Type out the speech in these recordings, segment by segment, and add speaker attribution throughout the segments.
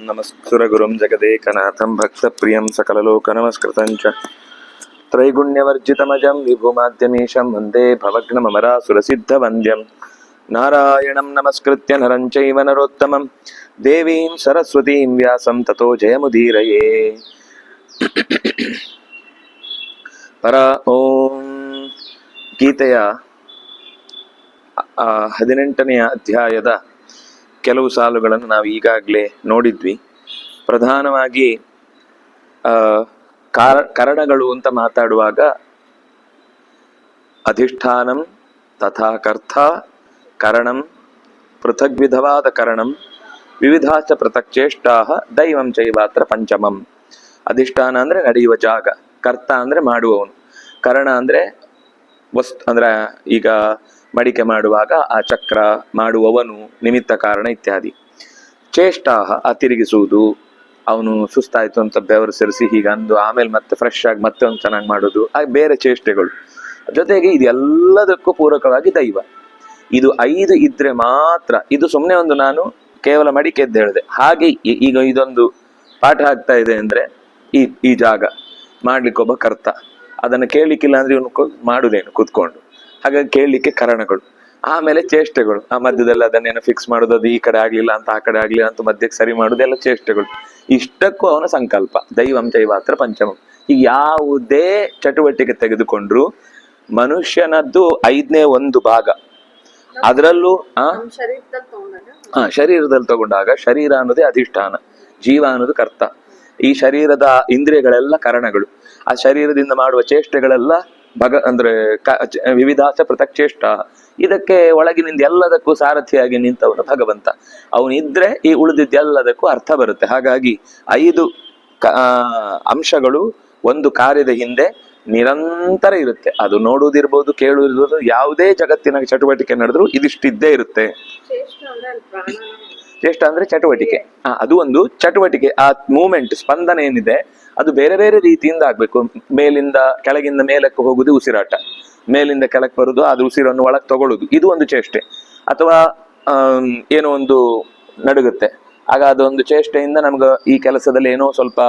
Speaker 1: ನಮಸ್ಸುರಗುರುಂ ಜಗದೇಕನಾಥಂ ಭಕ್ತಪ್ರಿಯಂ ಸಕಲಲೋಕನಮಸ್ಕೃತಂ ಚ ತ್ರೈಗುಣ್ಯವರ್ಜಿತಮಜಂ ವಿಭುಮಾದ್ಯಮೀಶಂ ವಂದೇ ಭವಗ್ನಮರಾಸುರಸಿದ್ಧವಂದ್ಯಂ ನಾರಾಯಣಂ ನಮಸ್ಕೃತ್ಯ ನರಂ ಚೈವ ನರೋತ್ತಮಂ ದೇವೀಂ ಸರಸ್ವತೀಂ ವ್ಯಾಸಂ ತತೋ ಜಯಮುದೀರಯೇ. ಪರ ಓಂ ಗೀತೆಯ 18ನೆಯ ಅಧ್ಯಾಯದ ಕೆಲವು ಸಾಲುಗಳನ್ನು ನಾವು ಈಗಾಗಲೇ ನೋಡಿದ್ವಿ. ಪ್ರಧಾನವಾಗಿ ಕರಣಗಳು ಅಂತ ಮಾತಾಡುವಾಗ ಅಧಿಷ್ಠಾನಂ ತಥಾ ಕರ್ತ ಕರಣಂ ಪೃಥಗ್ವಿಧವಾದ ಕರಣಂ ವಿವಿಧಾಚ ಪೃಥಕ್ಚೇಷ್ಟಾ ದೈವಂ ಚೈವಾತ್ರ ಪಂಚಮಂ. ಅಧಿಷ್ಠಾನ ಅಂದ್ರೆ ನಡೆಯುವ ಜಾಗ, ಕರ್ತ ಅಂದ್ರೆ ಮಾಡುವವನು, ಕರಣ ಅಂದ್ರೆ ವಸ್ತು ಅಂದ್ರೆ ಈಗ ಮಡಿಕೆ ಮಾಡುವಾಗ ಆ ಚಕ್ರ, ಮಾಡುವವನು, ನಿಮಿತ್ತ ಕಾರಣ ಇತ್ಯಾದಿ. ಚೇಷ್ಟಾಹ ತಿರುಗಿಸುವುದು, ಅವನು ಸುಸ್ತಾಯ್ತು ಅಂತ ಬೆವರು ಸೇರಿಸಿ ಹೀಗಂದು ಆಮೇಲೆ ಮತ್ತೆ ಫ್ರೆಶ್ ಆಗಿ ಮತ್ತೆ ಒಂದು ಚೆನ್ನಾಗಿ ಮಾಡೋದು, ಹಾಗೆ ಬೇರೆ ಚೇಷ್ಟೆಗಳು. ಜೊತೆಗೆ ಇದೆಲ್ಲದಕ್ಕೂ ಪೂರಕವಾಗಿ ದೈವ. ಇದು 5 ಇದ್ರೆ ಮಾತ್ರ. ಇದು ಸುಮ್ಮನೆ ಒಂದು ನಾನು ಕೇವಲ ಮಡಿಕೆ ಎದ್ದು ಹೇಳಿದೆ. ಹಾಗೆ ಈಗ ಇದೊಂದು ಪಾಠ ಆಗ್ತಾ ಇದೆ ಅಂದ್ರೆ ಈ ಜಾಗ ಮಾಡ್ಲಿಕ್ಕೊಬ್ಬ ಕರ್ತ, ಅದನ್ನು ಕೇಳಲಿಕ್ಕಿಲ್ಲ ಅಂದ್ರೆ ಇವನು ಮಾಡುದೇನು ಕೂತ್ಕೊಂಡು. ಹಾಗಾಗಿ ಕೇಳಲಿಕ್ಕೆ ಕರಣಗಳು, ಆಮೇಲೆ ಚೇಷ್ಟೆಗಳು, ಆ ಮಧ್ಯದಲ್ಲಿ ಅದನ್ನೇನೋ ಫಿಕ್ಸ್ ಮಾಡೋದು, ಅದು ಈ ಕಡೆ ಆಗ್ಲಿಲ್ಲ ಅಂತ ಆ ಕಡೆ ಆಗ್ಲಿಲ್ಲ ಅಂತ ಮಧ್ಯಕ್ಕೆ ಸರಿ ಮಾಡೋದೆಲ್ಲ ಚೇಷ್ಟೆಗಳು. ಇಷ್ಟಕ್ಕೂ ಅವನ ಸಂಕಲ್ಪ ದೈವಂ ಚೈವಾತ್ರ ಪಂಚಮಂ. ಈಗ ಯಾವುದೇ ಚಟುವಟಿಕೆ ತೆಗೆದುಕೊಂಡ್ರು ಮನುಷ್ಯನದ್ದು 5ನೇ ಒಂದು ಭಾಗ. ಅದರಲ್ಲೂ ಶರೀರದಲ್ಲಿ ತಗೊಂಡಾಗ ಶರೀರ ಅನ್ನೋದೇ ಅಧಿಷ್ಠಾನ, ಜೀವ ಅನ್ನೋದು ಕರ್ತ. ಈ ಶರೀರದ ಇಂದ್ರಿಯಗಳೆಲ್ಲ ಕರಣಗಳು, ಆ ಶರೀರದಿಂದ ಮಾಡುವ ಚೇಷ್ಟೆಗಳೆಲ್ಲ ಅಂದ್ರೆ ವಿವಿಧಾಚ ಪೃಥಕ್ಚೇಷ್ಟ. ಇದಕ್ಕೆ ಒಳಗಿನಿಂದ ಎಲ್ಲದಕ್ಕೂ ಸಾರಥಿಯಾಗಿ ನಿಂತವನು ಭಗವಂತ. ಅವನಿದ್ರೆ ಈ ಉಳಿದಿದ್ದೆಲ್ಲದಕ್ಕೂ ಅರ್ಥ ಬರುತ್ತೆ. ಹಾಗಾಗಿ 5 ಅಂಶಗಳು ಒಂದು ಕಾರ್ಯದ ಹಿಂದೆ ನಿರಂತರ ಇರುತ್ತೆ. ಅದು ನೋಡುವುದಿರ್ಬೋದು, ಕೇಳುವುದಿರ್ಬೋದು, ಯಾವುದೇ ಜಗತ್ತಿನ ಚಟುವಟಿಕೆ ನಡೆದ್ರು ಇದಿಷ್ಟಿದ್ದೇ ಇರುತ್ತೆ. ಚೇಷ್ಟ ಅಂದ್ರೆ ಚಟುವಟಿಕೆ, ಅದು ಒಂದು ಚಟುವಟಿಕೆ. ಆ ಮೂಮೆಂಟ್, ಸ್ಪಂದನೆ ಏನಿದೆ ಅದು ಬೇರೆ ಬೇರೆ ರೀತಿಯಿಂದ ಆಗ್ಬೇಕು. ಮೇಲಿಂದ ಕೆಳಗಿಂದ ಮೇಲಕ್ಕೆ ಹೋಗುದು ಉಸಿರಾಟ, ಮೇಲಿಂದ ಕೆಳಕ್ಕೆ ಬರುದು, ಅದು ಉಸಿರನ್ನು ಒಳಗೆ ತಗೊಳ್ಳುದು, ಇದು ಒಂದು ಚೇಷ್ಟೆ. ಅಥವಾ ಏನೋ ಒಂದು ನಡುಗುತ್ತೆ, ಆಗ ಅದೊಂದು ಚೇಷ್ಟೆಯಿಂದ ನಮ್ಗೆ ಈ ಕೆಲಸದಲ್ಲಿ ಏನೋ ಸ್ವಲ್ಪ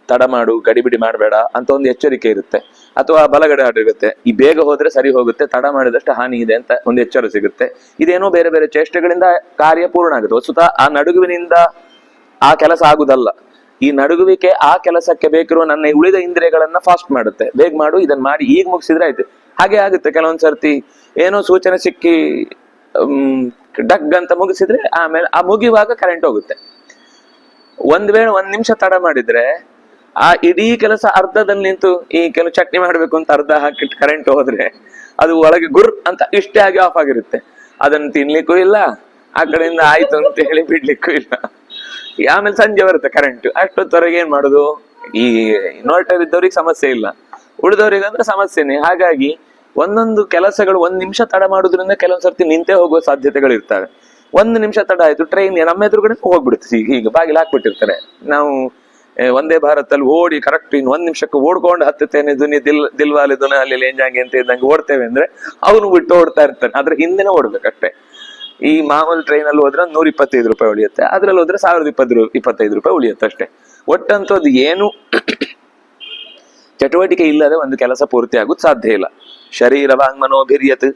Speaker 1: ತಡ ಮಾಡು, ಗಡಿಬಿಡಿ ಮಾಡಬೇಡ ಅಂತ ಒಂದು ಎಚ್ಚರಿಕೆ ಇರುತ್ತೆ. ಅಥವಾ ಬಲಗಡೆ ಆಡಿರುತ್ತೆ, ಈ ಬೇಗ ಹೋದ್ರೆ ಸರಿ ಹೋಗುತ್ತೆ, ತಡ ಮಾಡಿದಷ್ಟು ಹಾನಿ ಇದೆ ಅಂತ ಒಂದು ಎಚ್ಚರ ಸಿಗುತ್ತೆ. ಇದೇನೋ ಬೇರೆ ಬೇರೆ ಚೇಷ್ಟೆಗಳಿಂದ ಕಾರ್ಯ ಪೂರ್ಣ ಆಗುತ್ತೆ. ವಸ್ತುತಃ ಆ ನಡುಗುವಿನಿಂದ ಆ ಕೆಲಸ ಆಗುದಲ್ಲ. ಈ ನಡುಗುವಿಕೆ ಆ ಕೆಲಸಕ್ಕೆ ಬೇಕಿರುವ ನನ್ನ ಉಳಿದ ಇಂದ್ರಿಯಗಳನ್ನ ಫಾಸ್ಟ್ ಮಾಡುತ್ತೆ. ಬೇಗ ಮಾಡು, ಇದನ್ನ ಮಾಡಿ ಈಗ ಮುಗಿಸಿದ್ರೆ ಆಯ್ತು. ಹಾಗೆ ಆಗುತ್ತೆ. ಕೆಲವೊಂದ್ ಸರ್ತಿ ಏನೋ ಸೂಚನೆ ಸಿಕ್ಕಿ ಡಗ್ ಅಂತ ಮುಗಿಸಿದ್ರೆ ಆಮೇಲೆ ಆ ಮುಗಿಯುವಾಗ ಕರೆಂಟ್ ಹೋಗುತ್ತೆ. ಒಂದ್ ವೇಳೆ 1 ನಿಮಿಷ ತಡ ಮಾಡಿದ್ರೆ ಆ ಇಡೀ ಕೆಲಸ ಅರ್ಧದಲ್ಲಿ ನಿಂತು, ಈ ಕೆಲವು ಚಟ್ನಿ ಮಾಡ್ಬೇಕು ಅಂತ ಅರ್ಧ ಹಾಕಿಟ್ಟು ಕರೆಂಟ್ ಹೋದ್ರೆ ಅದು ಒಳಗೆ ಗುರ್ ಅಂತ ಇಷ್ಟೇ ಆಗಿ ಆಫ್ ಆಗಿರುತ್ತೆ. ಅದನ್ನ ತಿನ್ಲಿಕ್ಕೂ ಇಲ್ಲ, ಆ ಕಡೆಯಿಂದ ಆಯ್ತು ಅಂತ ಹೇಳಿ ಬಿಡ್ಲಿಕ್ಕೂ ಇಲ್ಲ. ಆಮೇಲೆ ಸಂಜೆ ಬರುತ್ತೆ ಕರೆಂಟ್. ಅಷ್ಟೊತ್ತವರೆಗೆ ಏನ್ ಮಾಡುದು? ಈ ಇನ್ವರ್ಟರ್ ಇದ್ದವ್ರಿಗೆ ಸಮಸ್ಯೆ ಇಲ್ಲ, ಉಳಿದವ್ರಿಗೆ ಅಂದ್ರೆ ಸಮಸ್ಯೆನೆ. ಹಾಗಾಗಿ ಒಂದೊಂದು ಕೆಲಸಗಳು 1 ನಿಮಿಷ ತಡ ಮಾಡೋದ್ರಿಂದ ಕೆಲವೊಂದ್ ಸರ್ತಿ ನಿಂತೇ ಹೋಗುವ ಸಾಧ್ಯತೆಗಳು ಇರ್ತವೆ. 1 ನಿಮಿಷ ತಡ ಆಯ್ತು, ಟ್ರೈನ್ ನಮ್ಮ ಎದುರುಗಡೆ ಹೋಗ್ಬಿಡುತ್ತೆ. ಈಗ ಬಾಗಿಲು ಹಾಕ್ಬಿಟ್ಟಿರ್ತಾರೆ. ನಾವು ಒಂದೇ ಭಾರತದಲ್ಲಿ ಓಡಿ ಕರೆಕ್ಟ್ 1 ನಿಮಿಷಕ್ಕೆ ಓಡ್ಕೊಂಡು ಹತ್ತುತ್ತೇನೆ ದುನಿ ದಿಲ್ವಾಲೆ ದುನ ಅಲ್ಲಿ ಎಂಜಾಂಗೆ ಅಂತ ಇದ್ದಂಗೆ ಓಡ್ತೇವೆ ಅಂದ್ರೆ ಅವನು ಬಿಟ್ಟು ಓಡ್ತಾ ಇರ್ತಾನೆ. ಆದ್ರೆ ಹಿಂದೆನೆ ಓಡ್ಬೇಕಷ್ಟೇ. ಈ ಮಾಮೂಲಿ ಟ್ರೈನ್ ಅಲ್ಲಿ ಹೋದ್ರೆ 125 ರೂಪಾಯಿ ಉಳಿಯುತ್ತೆ, ಅದ್ರಲ್ಲಿ ಹೋದ್ರೆ 1025 ರೂಪಾಯಿ ಉಳಿಯುತ್ತೆ ಅಷ್ಟೇ. ಒಟ್ಟಂತದ್ದು ಏನು ಚಟುವಟಿಕೆ ಇಲ್ಲದೆ ಒಂದು ಕೆಲಸ ಪೂರ್ತಿ ಆಗುದು ಸಾಧ್ಯ ಇಲ್ಲ. ಶರೀರ ವಾಂಗ್ಮನೋಭಿರ್ಯತ್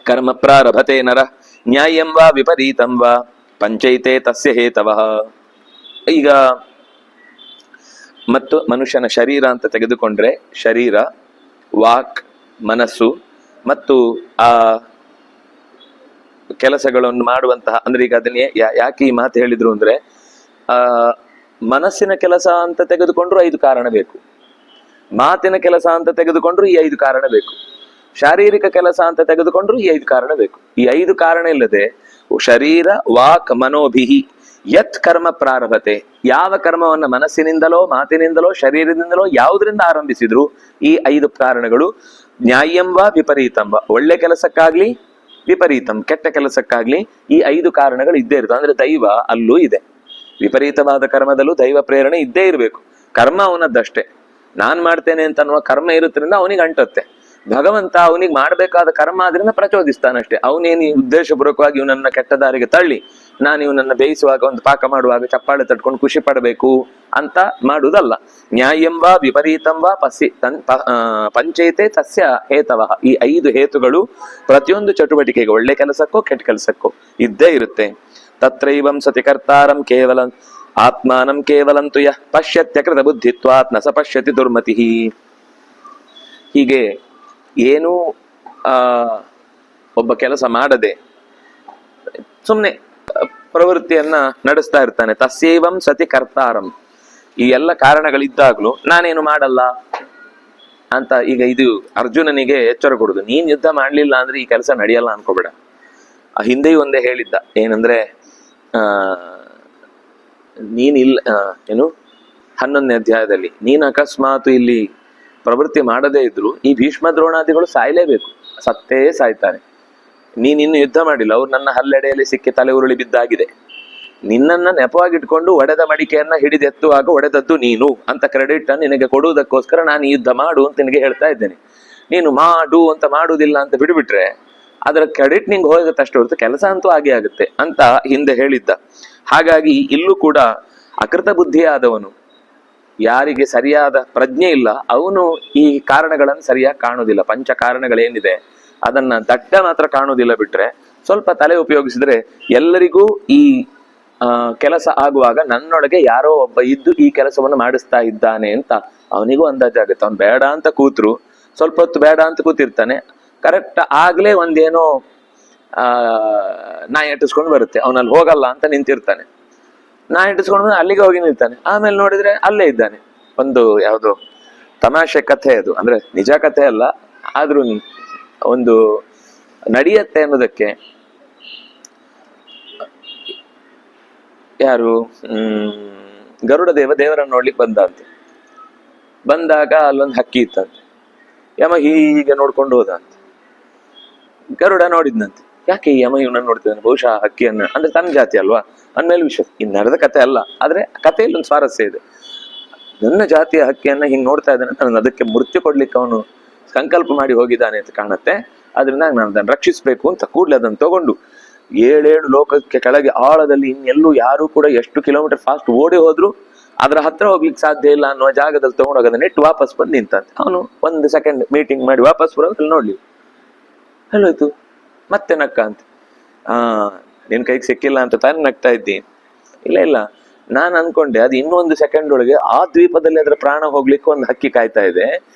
Speaker 1: ಕರ್ಮ ಪ್ರಾರಭತೆ ನರ ನ್ಯಾಯಂ ವಾ ವಿಪರೀತಂ ವಾ ಪಂಚೈತೆ ತಸ್ಯ ಹೇತವಃ. ಈಗ ಮತ್ತು ಮನುಷ್ಯನ ಶರೀರ ಅಂತ ತೆಗೆದುಕೊಂಡ್ರೆ ಶರೀರ, ವಾಕ್, ಮನಸ್ಸು ಮತ್ತು ಆ ಕೆಲಸಗಳನ್ನು ಮಾಡುವಂತಹ, ಅಂದ್ರೆ ಈಗ ಅದನ್ನೇ ಯಾಕೆ ಈ ಮಾತು ಹೇಳಿದ್ರು ಅಂದ್ರೆ ಮನಸ್ಸಿನ ಕೆಲಸ ಅಂತ ತೆಗೆದುಕೊಂಡ್ರು 5 ಕಾರಣ ಬೇಕು, ಮಾತಿನ ಕೆಲಸ ಅಂತ ತೆಗೆದುಕೊಂಡ್ರು ಈ 5 ಕಾರಣ ಬೇಕು, ಶಾರೀರಿಕ ಕೆಲಸ ಅಂತ ತೆಗೆದುಕೊಂಡ್ರು ಈ 5 ಕಾರಣ ಬೇಕು. ಈ 5 ಕಾರಣ ಇಲ್ಲದೆ ಶರೀರ ವಾಕ್ ಮನೋಭಿಹಿ ಯತ್ ಕರ್ಮ ಪ್ರಾರಭತೆ, ಯಾವ ಕರ್ಮವನ್ನ ಮನಸ್ಸಿನಿಂದಲೋ ಮಾತಿನಿಂದಲೋ ಶರೀರದಿಂದಲೋ ಯಾವುದರಿಂದ ಆರಂಭಿಸಿದ್ರು ಈ 5 ಕಾರಣಗಳು ನ್ಯಾಯಂ ವಾ ವಿಪರೀತಂ ವಾ, ಒಳ್ಳೆ ಕೆಲಸಕ್ಕಾಗ್ಲಿ ವಿಪರೀತಂ ಕೆಟ್ಟ ಕೆಲಸಕ್ಕಾಗ್ಲಿ ಈ 5 ಕಾರಣಗಳು ಇದ್ದೇ ಇರ್ತವೆ. ಅಂದ್ರೆ ದೈವ ಅಲ್ಲೂ ಇದೆ. ವಿಪರೀತವಾದ ಕರ್ಮದಲ್ಲೂ ದೈವ ಪ್ರೇರಣೆ ಇದ್ದೇ ಇರಬೇಕು. ಕರ್ಮ ಅವನದ್ದಷ್ಟೇ. ನಾನ್ ಮಾಡ್ತೇನೆ ಅಂತ ಅನ್ನುವ ಕರ್ಮ ಇರುತ್ತರಿಂದ ಅವನಿಗೆ ಅಂಟತ್ತೆ. ಭಗವಂತ ಅವನಿಗೆ ಮಾಡ್ಬೇಕಾದ ಕರ್ಮ ಆದ್ರಿಂದ ಪ್ರಚೋದಿಸ್ತಾನಷ್ಟೇ. ಅವನೇನು ಉದ್ದೇಶಪೂರ್ವಕವಾಗಿ ಇವನನ್ನ ಕೆಟ್ಟ ದಾರಿಗೆ ತಳ್ಳಿ ನಾನು ಇವನನ್ನ ಬೇಯಿಸುವಾಗ ಒಂದು ಪಾಕ ಮಾಡುವಾಗ ಚಪ್ಪಾಳೆ ತಟ್ಕೊಂಡು ಖುಷಿ ಪಡಬೇಕು ಅಂತ ಮಾಡುವುದಲ್ಲ. ನ್ಯಾಯಂಬ ವಿಪರೀತಂಬ ಪಂಚೈತೆ ತಸ್ಯ ಹೇತವ. ಈ 5 ಹೇತುಗಳು ಪ್ರತಿಯೊಂದು ಚಟುವಟಿಕೆಗೆ, ಒಳ್ಳೆ ಕೆಲಸಕ್ಕೋ ಕೆಟ್ಟ ಕೆಲಸಕ್ಕೋ ಇದ್ದೇ ಇರುತ್ತೆ. ತತ್ರೈವಂ ಸತಿ ಕರ್ತಾರಂ ಕೇವಲ ಆತ್ಮಾನಂ ಕೇವಲಂತು ಯಃ ಪಶ್ಯತ್ಯಕೃತ ಬುದ್ಧಿತ್ವಾತ್ ನ ಸ ಪಶ್ಯತಿ ದುರ್ಮತಿ. ಹೀಗೆ ಏನೂ ಒಬ್ಬ ಕೆಲಸ ಮಾಡದೆ ಸುಮ್ನೆ ಪ್ರವೃತ್ತಿಯನ್ನ ನಡೆಸ್ತಾ ಇರ್ತಾನೆ. ತಸ್ಯೈವಂ ಸತಿ ಕರ್ತಾರಂ. ಈ ಎಲ್ಲ ಕಾರಣಗಳಿದ್ದಾಗ್ಲೂ ನಾನೇನು ಮಾಡಲ್ಲ ಅಂತ. ಈಗ ಇದು ಅರ್ಜುನನಿಗೆ ಎಚ್ಚರ ಕೊಡುದು, ನೀನ್ ಯುದ್ಧ ಮಾಡ್ಲಿಲ್ಲ ಅಂದ್ರೆ ಈ ಕೆಲಸ ನಡೆಯಲ್ಲ ಅನ್ಕೋಬೇಡ. ಆ ಹಿಂದೆಯೂ ಒಂದೇ ಹೇಳಿದ್ದ, ಏನಂದ್ರೆ ಏನು 11ನೇ ಅಧ್ಯಾಯದಲ್ಲಿ, ನೀನ್ ಅಕಸ್ಮಾತ್ ಇಲ್ಲಿ ಪ್ರವೃತ್ತಿ ಮಾಡದೇ ಇದ್ರು ಈ ಭೀಷ್ಮ ದ್ರೋಣಾದಿಗಳು ಸಾಯ್ಲೇಬೇಕು, ಸತ್ತೇ ಸಾಯ್ತಾರೆ. ನೀನಿನ್ನು ಯುದ್ಧ ಮಾಡಿಲ್ಲ, ಅವ್ರು ನನ್ನ ಹಲ್ಲೆಡೆಯಲ್ಲಿ ಸಿಕ್ಕಿ ತಲೆ ಉರುಳಿ ಬಿದ್ದಾಗಿದೆ. ನಿನ್ನನ್ನ ನೆಪವಾಗಿಟ್ಕೊಂಡು ಒಡೆದ ಮಡಿಕೆಯನ್ನ ಹಿಡಿದೆತ್ತುವಾಗ ಒಡೆದದ್ದು ನೀನು ಅಂತ ಕ್ರೆಡಿಟ್ ನಿನಗೆ ಕೊಡುವುದಕ್ಕೋಸ್ಕರ ನಾನು ಈ ಯುದ್ಧ ಮಾಡು ಅಂತ ನಿನಗೆ ಹೇಳ್ತಾ ಇದ್ದೇನೆ. ನೀನು ಮಾಡು ಅಂತ ಮಾಡುವುದಿಲ್ಲ ಅಂತ ಬಿಡ್ಬಿಟ್ರೆ ಅದರ ಕ್ರೆಡಿಟ್ ನಿಂಗೆ ಹೋಗುತ್ತಷ್ಟೇ ಹೊರತು ಕೆಲಸ ಅಂತೂ ಆಗೇ ಆಗುತ್ತೆ ಅಂತ ಹಿಂದೆ ಹೇಳಿದ್ದ. ಹಾಗಾಗಿ ಇಲ್ಲೂ ಕೂಡ ಅಕೃತ ಬುದ್ಧಿಯಾದವನು, ಯಾರಿಗೆ ಸರಿಯಾದ ಪ್ರಜ್ಞೆ ಇಲ್ಲ, ಅವನು ಈ ಕಾರಣಗಳನ್ನು ಸರಿಯಾಗಿ ಕಾಣುವುದಿಲ್ಲ. ಪಂಚ ಕಾರಣಗಳೇನಿದೆ ಅದನ್ನ ದಡ್ಡ ಮಾತ್ರ ಕಾಣುವುದಿಲ್ಲ. ಬಿಟ್ರೆ ಸ್ವಲ್ಪ ತಲೆ ಉಪಯೋಗಿಸಿದ್ರೆ ಎಲ್ಲರಿಗೂ ಈ ಕೆಲಸ ಆಗುವಾಗ ನನ್ನೊಳಗೆ ಯಾರೋ ಒಬ್ಬ ಇದ್ದು ಈ ಕೆಲಸವನ್ನು ಮಾಡಿಸ್ತಾ ಇದ್ದಾನೆ ಅಂತ ಅವನಿಗೂ ಅಂದಾಜಾಗುತ್ತೆ. ಅವ್ನು ಬೇಡ ಅಂತ ಕೂತ್ರು ಸ್ವಲ್ಪ ಹೊತ್ತು ಬೇಡ ಅಂತ ಕೂತಿರ್ತಾನೆ, ಕರೆಕ್ಟ್ ಆಗ್ಲೇ ಒಂದೇನೋ ನಾಯಿ ಎಟ್ಟಿಸ್ಕೊಂಡು ಬರುತ್ತೆ, ಅವನಲ್ಲಿ ಹೋಗಲ್ಲ ಅಂತ ನಿಂತಿರ್ತಾನೆ. ನಾಯಿ ಎಟ್ಟಿಸ್ಕೊಂಡು ಅಲ್ಲಿಗೆ ಹೋಗಿ ನಿಲ್ತಾನೆ, ಆಮೇಲೆ ನೋಡಿದ್ರೆ ಅಲ್ಲೇ ಇದ್ದಾನೆ. ಒಂದು ಯಾವುದು ತಮಾಷೆ ಕಥೆ ಅದು, ಅಂದ್ರೆ ನಿಜ ಕಥೆ ಅಲ್ಲ, ಆದ್ರೂ ಒಂದು ನಡೆಯತ್ತೆ ಅನ್ನೋದಕ್ಕೆ. ಯಾರು ಗರುಡ ದೇವರನ್ನು ನೋಡ್ಲಿಕ್ಕೆ ಬಂದಂತೆ. ಬಂದಾಗ ಅಲ್ಲೊಂದು ಹಕ್ಕಿ ಇತ್ತಂತೆ. ಯಮ ಹೀಗೆ ನೋಡ್ಕೊಂಡು ಹೋದಂತೆ. ಗರುಡ ನೋಡಿದ್ನಂತೆ, ಯಾಕೆ ಈ ಯಮ ಇವನನ್ನು ನೋಡ್ತಿದ್ದಾನೆ, ಬಹುಶಃ ಹಕ್ಕಿಯನ್ನ, ಅಂದ್ರೆ ತನ್ನ ಜಾತಿ ಅಲ್ವಾ ಅಂದ್ಮೇಲೆ ವಿಶ್ವಾಸ. ಇನ್ನು ನಡೆದ ಕಥೆ ಅಲ್ಲ, ಆದ್ರೆ ಕಥೆಯಲ್ಲಿ ಒಂದು ಸ್ವಾರಸ್ಯ ಇದೆ. ನನ್ನ ಜಾತಿಯ ಹಕ್ಕಿಯನ್ನ ಹಿಂಗ್ ನೋಡ್ತಾ ಇದ್ದಾನೆ ಅಂತ ಅದಕ್ಕೆ ಮೃತ್ಯು ಕೊಡ್ಲಿಕ್ಕೆ ಅವನು ಸಂಕಲ್ಪ ಮಾಡಿ ಹೋಗಿದ್ದಾನೆ ಅಂತ ಕಾಣುತ್ತೆ. ಅದರಿಂದ ನಾನು ಅದನ್ನು ರಕ್ಷಿಸ್ಬೇಕು ಅಂತ ಕೂಡಲೇ ಅದನ್ನು ತಗೊಂಡು 7 ಲೋಕಕ್ಕೆ ಕೆಳಗೆ ಆಳದಲ್ಲಿ ಇನ್ನೆಲ್ಲೂ ಯಾರು ಕೂಡ ಎಷ್ಟು ಕಿಲೋಮೀಟರ್ ಫಾಸ್ಟ್ ಓಡಿ ಹೋದ್ರು ಅದ್ರ ಹತ್ರ ಹೋಗ್ಲಿಕ್ಕೆ ಸಾಧ್ಯ ಇಲ್ಲ ಅನ್ನುವ ಜಾಗದಲ್ಲಿ ತಗೊಂಡೋಗ ಅದನ್ನ ನೆಟ್ಟು ವಾಪಸ್ ಬಂದು ನಿಂತಂತೆ. ಅವನು 1 ಸೆಕೆಂಡ್ ಮೀಟಿಂಗ್ ಮಾಡಿ ವಾಪಸ್ ಬರೋದ್ರಲ್ಲಿ ನೋಡ್ಲಿ ಹೇಳೋಯ್ತು, ಮತ್ತೆ ನಕ್ಕ ಅಂತ. ನಿನ್ ಕೈಗೆ ಸಿಕ್ಕಿಲ್ಲ ಅಂತ ತಾನೇ ನಗ್ತಾ ಇದ್ದೀನಿ. ಇಲ್ಲ ನಾನು ಅನ್ಕೊಂಡೆ ಅದು ಇನ್ನೊಂದು ಸೆಕೆಂಡ್ ಒಳಗೆ ಆ ದ್ವೀಪದಲ್ಲಿ ಅದರ ಪ್ರಾಣ ಹೋಗ್ಲಿಕ್ಕೆ ಒಂದು ಹಕ್ಕಿ ಕಾಯ್ತಾ ಇದೆ,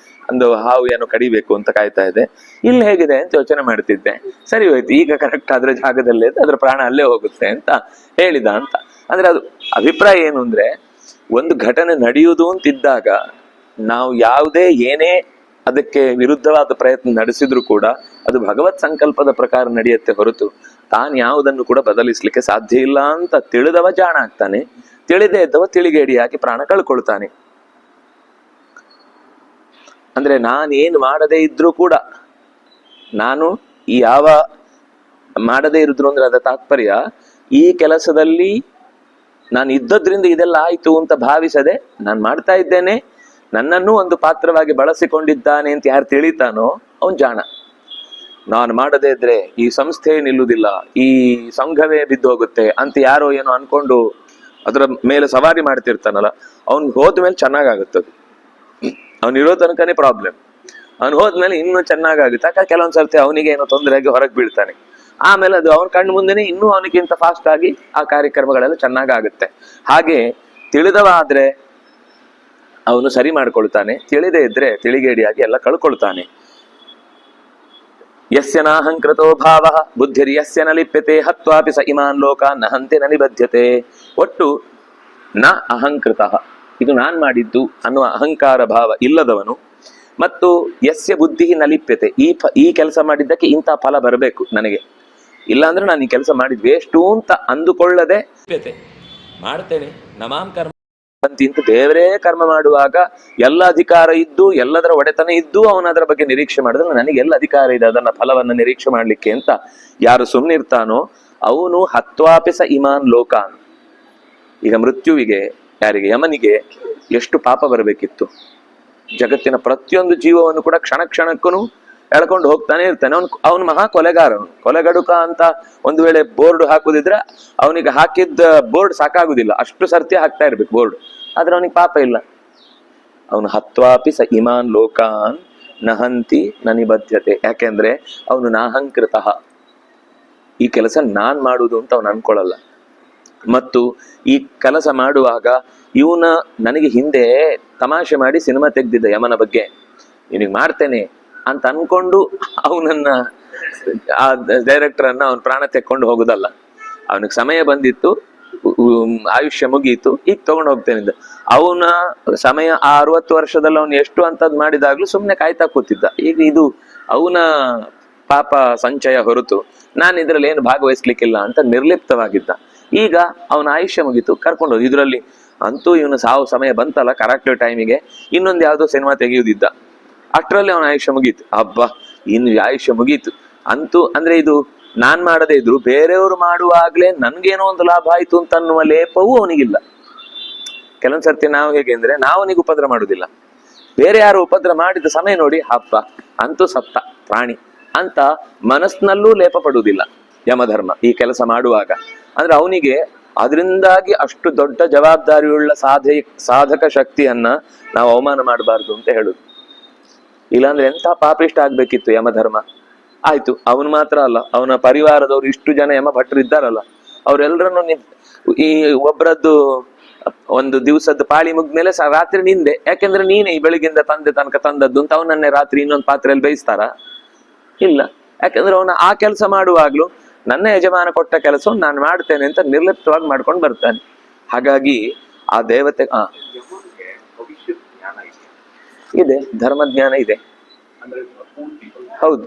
Speaker 1: ಒಂದು ಹಾವು ಏನೋ ಕಡಿಬೇಕು ಅಂತ ಕಾಯ್ತಾ ಇದೆ, ಇಲ್ಲಿ ಹೇಗಿದೆ ಅಂತ ಯೋಚನೆ ಮಾಡ್ತಿದ್ದೆ. ಸರಿ ಹೋಯ್ತು, ಈಗ ಕರೆಕ್ಟ್ ಆದ್ರೆ ಜಾಗದಲ್ಲೇ ಅದ್ರ ಪ್ರಾಣ ಅಲ್ಲೇ ಹೋಗುತ್ತೆ ಅಂತ ಹೇಳಿದ ಅಂತ. ಅಂದ್ರೆ ಅದು ಅಭಿಪ್ರಾಯ ಏನು ಅಂದ್ರೆ, ಒಂದು ಘಟನೆ ನಡೆಯುವುದು ಅಂತಿದ್ದಾಗ ನಾವು ಯಾವುದೇ ಏನೇ ಅದಕ್ಕೆ ವಿರುದ್ಧವಾದ ಪ್ರಯತ್ನ ನಡೆಸಿದ್ರು ಕೂಡ ಅದು ಭಗವತ್ ಸಂಕಲ್ಪದ ಪ್ರಕಾರ ನಡೆಯುತ್ತೆ ಹೊರತು ತಾನು ಯಾವುದನ್ನು ಕೂಡ ಬದಲಿಸ್ಲಿಕ್ಕೆ ಸಾಧ್ಯ ಇಲ್ಲ ಅಂತ ತಿಳಿದವ ಜಾಣ ಆಗ್ತಾನೆ, ತಿಳಿದೇ ಇದ್ದವ ತಿಳಿಗೇಡಿಯಾಗಿ ಪ್ರಾಣ ಕಳ್ಕೊಳ್ತಾನೆ. ಅಂದ್ರೆ ನಾನೇನು ಮಾಡದೇ ಇದ್ರೂ ಕೂಡ, ನಾನು ಈ ಯಾವ ಮಾಡದೇ ಇರಿದ್ರು ಅಂದ್ರೆ ಅದರ ತಾತ್ಪರ್ಯ ಈ ಕೆಲಸದಲ್ಲಿ ನಾನು ಇದ್ದದ್ರಿಂದ ಇದೆಲ್ಲ ಆಯ್ತು ಅಂತ ಭಾವಿಸದೆ ನಾನು ಮಾಡ್ತಾ ಇದ್ದೇನೆ, ನನ್ನನ್ನು ಒಂದು ಪಾತ್ರವಾಗಿ ಬಳಸಿಕೊಂಡಿದ್ದಾನೆ ಅಂತ ಯಾರು ತಿಳಿತಾನೋ ಅವನ್ ಜಾಣ. ನಾನು ಮಾಡದೇ ಇದ್ರೆ ಈ ಸಂಸ್ಥೆ ನಿಲ್ಲುವುದಿಲ್ಲ, ಈ ಸಂಘವೇ ಬಿದ್ದು ಹೋಗುತ್ತೆ ಅಂತ ಯಾರೋ ಏನೋ ಅನ್ಕೊಂಡು ಅದರ ಮೇಲೆ ಸವಾರಿ ಮಾಡ್ತಿರ್ತಾನಲ್ಲ, ಅವ್ನ್ ಹೋದ್ಮೇಲೆ ಚೆನ್ನಾಗಾಗುತ್ತದು. ಅವನಿರೋ ತನಕನೇ ಪ್ರಾಬ್ಲಮ್, ಅವ್ನು ಹೋದ್ಮೇಲೆ ಇನ್ನೂ ಚೆನ್ನಾಗಾಗುತ್ತೆ. ಯಾಕಂದ್ರೆ ಕೆಲವೊಂದ್ ಸರ್ತಿ ಅವನಿಗೆ ಏನೋ ತೊಂದರೆ ಆಗಿ ಹೊರಗೆ ಬೀಳ್ತಾನೆ, ಆಮೇಲೆ ಅದು ಅವನ ಕಣ್ಣು ಮುಂದೆನೆ ಇನ್ನೂ ಅವನಿಗಿಂತ ಫಾಸ್ಟ್ ಆಗಿ ಆ ಕಾರ್ಯಕ್ರಮಗಳೆಲ್ಲ ಚೆನ್ನಾಗಾಗುತ್ತೆ. ಹಾಗೆ ತಿಳಿದವ ಆದ್ರೆ ಅವನು ಸರಿ ಮಾಡ್ಕೊಳ್ತಾನೆ, ತಿಳಿದೇ ಇದ್ರೆ ತಿಳಿಗೇಡಿಯಾಗಿ ಎಲ್ಲ ಕಳ್ಕೊಳ್ತಾನೆ. ಯಸ್ಯ ನಾಹಂಕೃತೋ ಭಾವ ಬುದ್ಧಿರ್ ಯಸ್ಯ ನ ಲಿಪ್ಯತೆ ಹತ್ವಾಪಿ ಸ ಇಮಾನ್ ಲೋಕಾನ್ ನ ಹಂತೆ ನ ನಿಬಧ್ಯತೆ. ಒಟ್ಟು ನ ಅಹಂಕೃತ, ಇದು ನಾನ್ ಮಾಡಿದ್ದು ಅನ್ನುವ ಅಹಂಕಾರ ಭಾವ ಇಲ್ಲದವನು, ಮತ್ತು ಯಸ್ಯ ಬುದ್ಧಿ ನ ಲಿಪ್ಯತೆ, ಈ ಕೆಲಸ ಮಾಡಿದ್ದಕ್ಕೆ ಇಂಥ ಫಲ ಬರಬೇಕು ನನಗೆ, ಇಲ್ಲಾಂದ್ರೆ ನಾನು ಈ ಕೆಲಸ ಮಾಡಿದ್ ವೇಸ್ಟು ಅಂತ ಅಂದುಕೊಳ್ಳದೆ ಮಾಡ್ತೇನೆ. ನಮಾಂ ಕರ್ಮ ಅಂತ ದೇವರೇ ಕರ್ಮ ಮಾಡುವಾಗ ಎಲ್ಲ ಅಧಿಕಾರ ಇದ್ದು ಎಲ್ಲದರ ಒಡೆತನ ಇದ್ದು ಅವನ ಅದರ ಬಗ್ಗೆ ನಿರೀಕ್ಷೆ ಮಾಡಿದ್ರೆ ನನಗೆ ಎಲ್ಲ ಅಧಿಕಾರ ಇದೆ ಅದನ್ನ ಫಲವನ್ನ ನಿರೀಕ್ಷೆ ಮಾಡ್ಲಿಕ್ಕೆ ಅಂತ ಯಾರು ಸುಮ್ಮನಿರ್ತಾನೋ ಅವನು ಹತ್ವಾಪಿಸ ಇಮಾನ್ ಲೋಕಾನ್. ಈಗ ಮೃತ್ಯುವಿಗೆ, ಯಾರಿಗೆ, ಯಮನಿಗೆ ಎಷ್ಟು ಪಾಪ ಬರಬೇಕಿತ್ತು. ಜಗತ್ತಿನ ಪ್ರತಿಯೊಂದು ಜೀವವನ್ನು ಕೂಡ ಕ್ಷಣ ಕ್ಷಣಕ್ಕೂ ಎಳ್ಕೊಂಡು ಹೋಗ್ತಾನೆ ಇರ್ತಾನೆ. ಅವನು ಮಹಾ ಕೊಲೆಗಾರನು, ಕೊಲೆಗಡುಕ ಅಂತ ಒಂದು ವೇಳೆ ಬೋರ್ಡ್ ಹಾಕುದಿದ್ರೆ ಅವನಿಗೆ ಹಾಕಿದ್ದ ಬೋರ್ಡ್ ಸಾಕಾಗುದಿಲ್ಲ, ಅಷ್ಟು ಸರ್ತಿ ಹಾಕ್ತಾ ಇರ್ಬೇಕು ಬೋರ್ಡ್. ಆದ್ರೆ ಅವನಿಗೆ ಪಾಪ ಇಲ್ಲ. ಅವನು ಹತ್ವಾಪಿ ಸ ಇಮಾನ್ ಲೋಕಾನ್ ನಹಂತಿ ನನಿಬದ್ಧತೆ. ಯಾಕೆಂದ್ರೆ ಅವನು ನಾಹಂಕೃತ, ಈ ಕೆಲಸ ನಾನ್ ಮಾಡುವುದು ಅಂತ ಅವನು ಅನ್ಕೊಳ್ಳಲ್ಲ. ಮತ್ತು ಈ ಕೆಲಸ ಮಾಡುವಾಗ ನನಗೆ ಹಿಂದೆ ತಮಾಷೆ ಮಾಡಿ ಸಿನಿಮಾ ತೆಗ್ದಿದ್ದ ಯಮನ ಬಗ್ಗೆ, ನಿನಗೆ ಮಾಡ್ತೇನೆ ಅಂತ ಅನ್ಕೊಂಡು ಅವನನ್ನ ಆ ಡೈರೆಕ್ಟರ್ ಅನ್ನ ಅವನ ಪ್ರಾಣ ತೆಕ್ಕೊಂಡು ಹೋಗುದಲ್ಲ. ಅವನಿಗೆ ಸಮಯ ಬಂದಿತ್ತು, ಆಯುಷ್ಯ ಮುಗಿಯಿತು, ಈಗ ತಗೊಂಡು ಹೋಗ್ತೇನೆ. ಅವನ ಸಮಯ 60 ವರ್ಷದಲ್ಲಿ ಅವನು ಎಷ್ಟು ಅಂತದ್ ಮಾಡಿದಾಗ್ಲೂ ಸುಮ್ನೆ ಕಾಯ್ತಾ ಕೂತಿದ್ದ. ಈಗ ಇದು ಅವನ ಪಾಪ ಸಂಚಯ ಹೊರತು ನಾನು ಇದ್ರಲ್ಲಿ ಏನು ಭಾಗವಹಿಸ್ಲಿಕ್ಕಿಲ್ಲ ಅಂತ ನಿರ್ಲಿಪ್ತವಾಗಿದ್ದ. ಈಗ ಅವನ ಆಯುಷ್ಯ ಮುಗೀತು, ಕರ್ಕೊಂಡು ಹೋದ್. ಇದ್ರಲ್ಲಿ ಅಂತೂ ಇವನು ಸಾವು ಸಮಯ ಬಂತಲ್ಲ ಕರೆಕ್ಟ್ ಟೈಮಿಗೆ, ಇನ್ನೊಂದು ಯಾವ್ದೋ ಸಿನಿಮಾ ತೆಗೆಯುವುದಿದ್ದ. ಅಷ್ಟರಲ್ಲಿ ಅವನ ಆಯುಷ್ಯ ಮುಗೀತು. ಹಬ್ಬ, ಇನ್ನು ಆಯುಷ್ಯ ಮುಗೀತು ಅಂತೂ. ಅಂದ್ರೆ ಇದು ನಾನ್ ಮಾಡದೇ ಇದ್ರು ಬೇರೆಯವರು ಮಾಡುವಾಗ್ಲೇ ನನ್ಗೇನೋ ಒಂದು ಲಾಭ ಆಯ್ತು ಅಂತ ಅನ್ನುವ ಲೇಪವೂ ಅವನಿಗಿಲ್ಲ. ಕೆಲವೊಂದ್ ಸರ್ತಿ ನಾವು ಹೇಗೆ ಅಂದ್ರೆ ನಾವು ಅವನಿಗೆ ಉಪದ್ರ ಮಾಡುದಿಲ್ಲ, ಬೇರೆ ಯಾರು ಉಪದ್ರ ಮಾಡಿದ ಸಮಯ ನೋಡಿ ಹಬ್ಬ ಅಂತೂ ಸತ್ತ ಪ್ರಾಣಿ ಅಂತ ಮನಸ್ಸಿನಲ್ಲೂ ಲೇಪ ಪಡುವುದಿಲ್ಲ ಯಮಧರ್ಮ ಈ ಕೆಲಸ ಮಾಡುವಾಗ. ಅಂದ್ರೆ ಅವನಿಗೆ ಅದರಿಂದಾಗಿ ಅಷ್ಟು ದೊಡ್ಡ ಜವಾಬ್ದಾರಿಯುಳ್ಳ ಸಾಧಕ ಶಕ್ತಿಯನ್ನ ನಾವು ಅವಮಾನ ಮಾಡಬಾರ್ದು ಅಂತ ಹೇಳುದು. ಇಲ್ಲಾಂದ್ರೆ ಎಂತ ಪಾಪಿಷ್ಟ ಆಗ್ಬೇಕಿತ್ತು ಯಮಧರ್ಮ. ಆಯ್ತು, ಅವನು ಮಾತ್ರ ಅಲ್ಲ, ಅವನ ಪರಿವಾರದವರು ಇಷ್ಟು ಜನ ಯಮ ಭಟ್ರು ಇದ್ದಾರಲ್ಲ, ಅವ್ರೆಲ್ರನ್ನು ಈ ಒಬ್ಬರದ್ದು ಒಂದು ದಿವಸದ ಪಾಳಿ ಮುಗ್ದ್ಮೇಲೆ ರಾತ್ರಿ ನಿಂದೆ, ಯಾಕೆಂದ್ರೆ ನೀನೆ ಈ ಬೆಳಗಿಂದ ತಂದೆ ತನಕ ತಂದದ್ದು ಅಂತ ಅವನನ್ನೇ ರಾತ್ರಿ ಇನ್ನೊಂದು ಪಾತ್ರೆಯಲ್ಲಿ ಬೇಯಿಸ್ತಾರ? ಇಲ್ಲ. ಯಾಕಂದ್ರೆ ಅವನ ಆ ಕೆಲಸ ಮಾಡುವಾಗ್ಲೂ ನನ್ನ ಯಜಮಾನ ಕೊಟ್ಟ ಕೆಲಸವನ್ನು ನಾನು ಮಾಡ್ತೇನೆ ಅಂತ ನಿರ್ಲಿಪ್ತವಾಗಿ ಮಾಡ್ಕೊಂಡು ಬರ್ತಾನೆ. ಹಾಗಾಗಿ ಆ ದೇವತೆ ಇದೆ, ಧರ್ಮಜ್ಞಾನ ಇದೆ. ಹೌದು,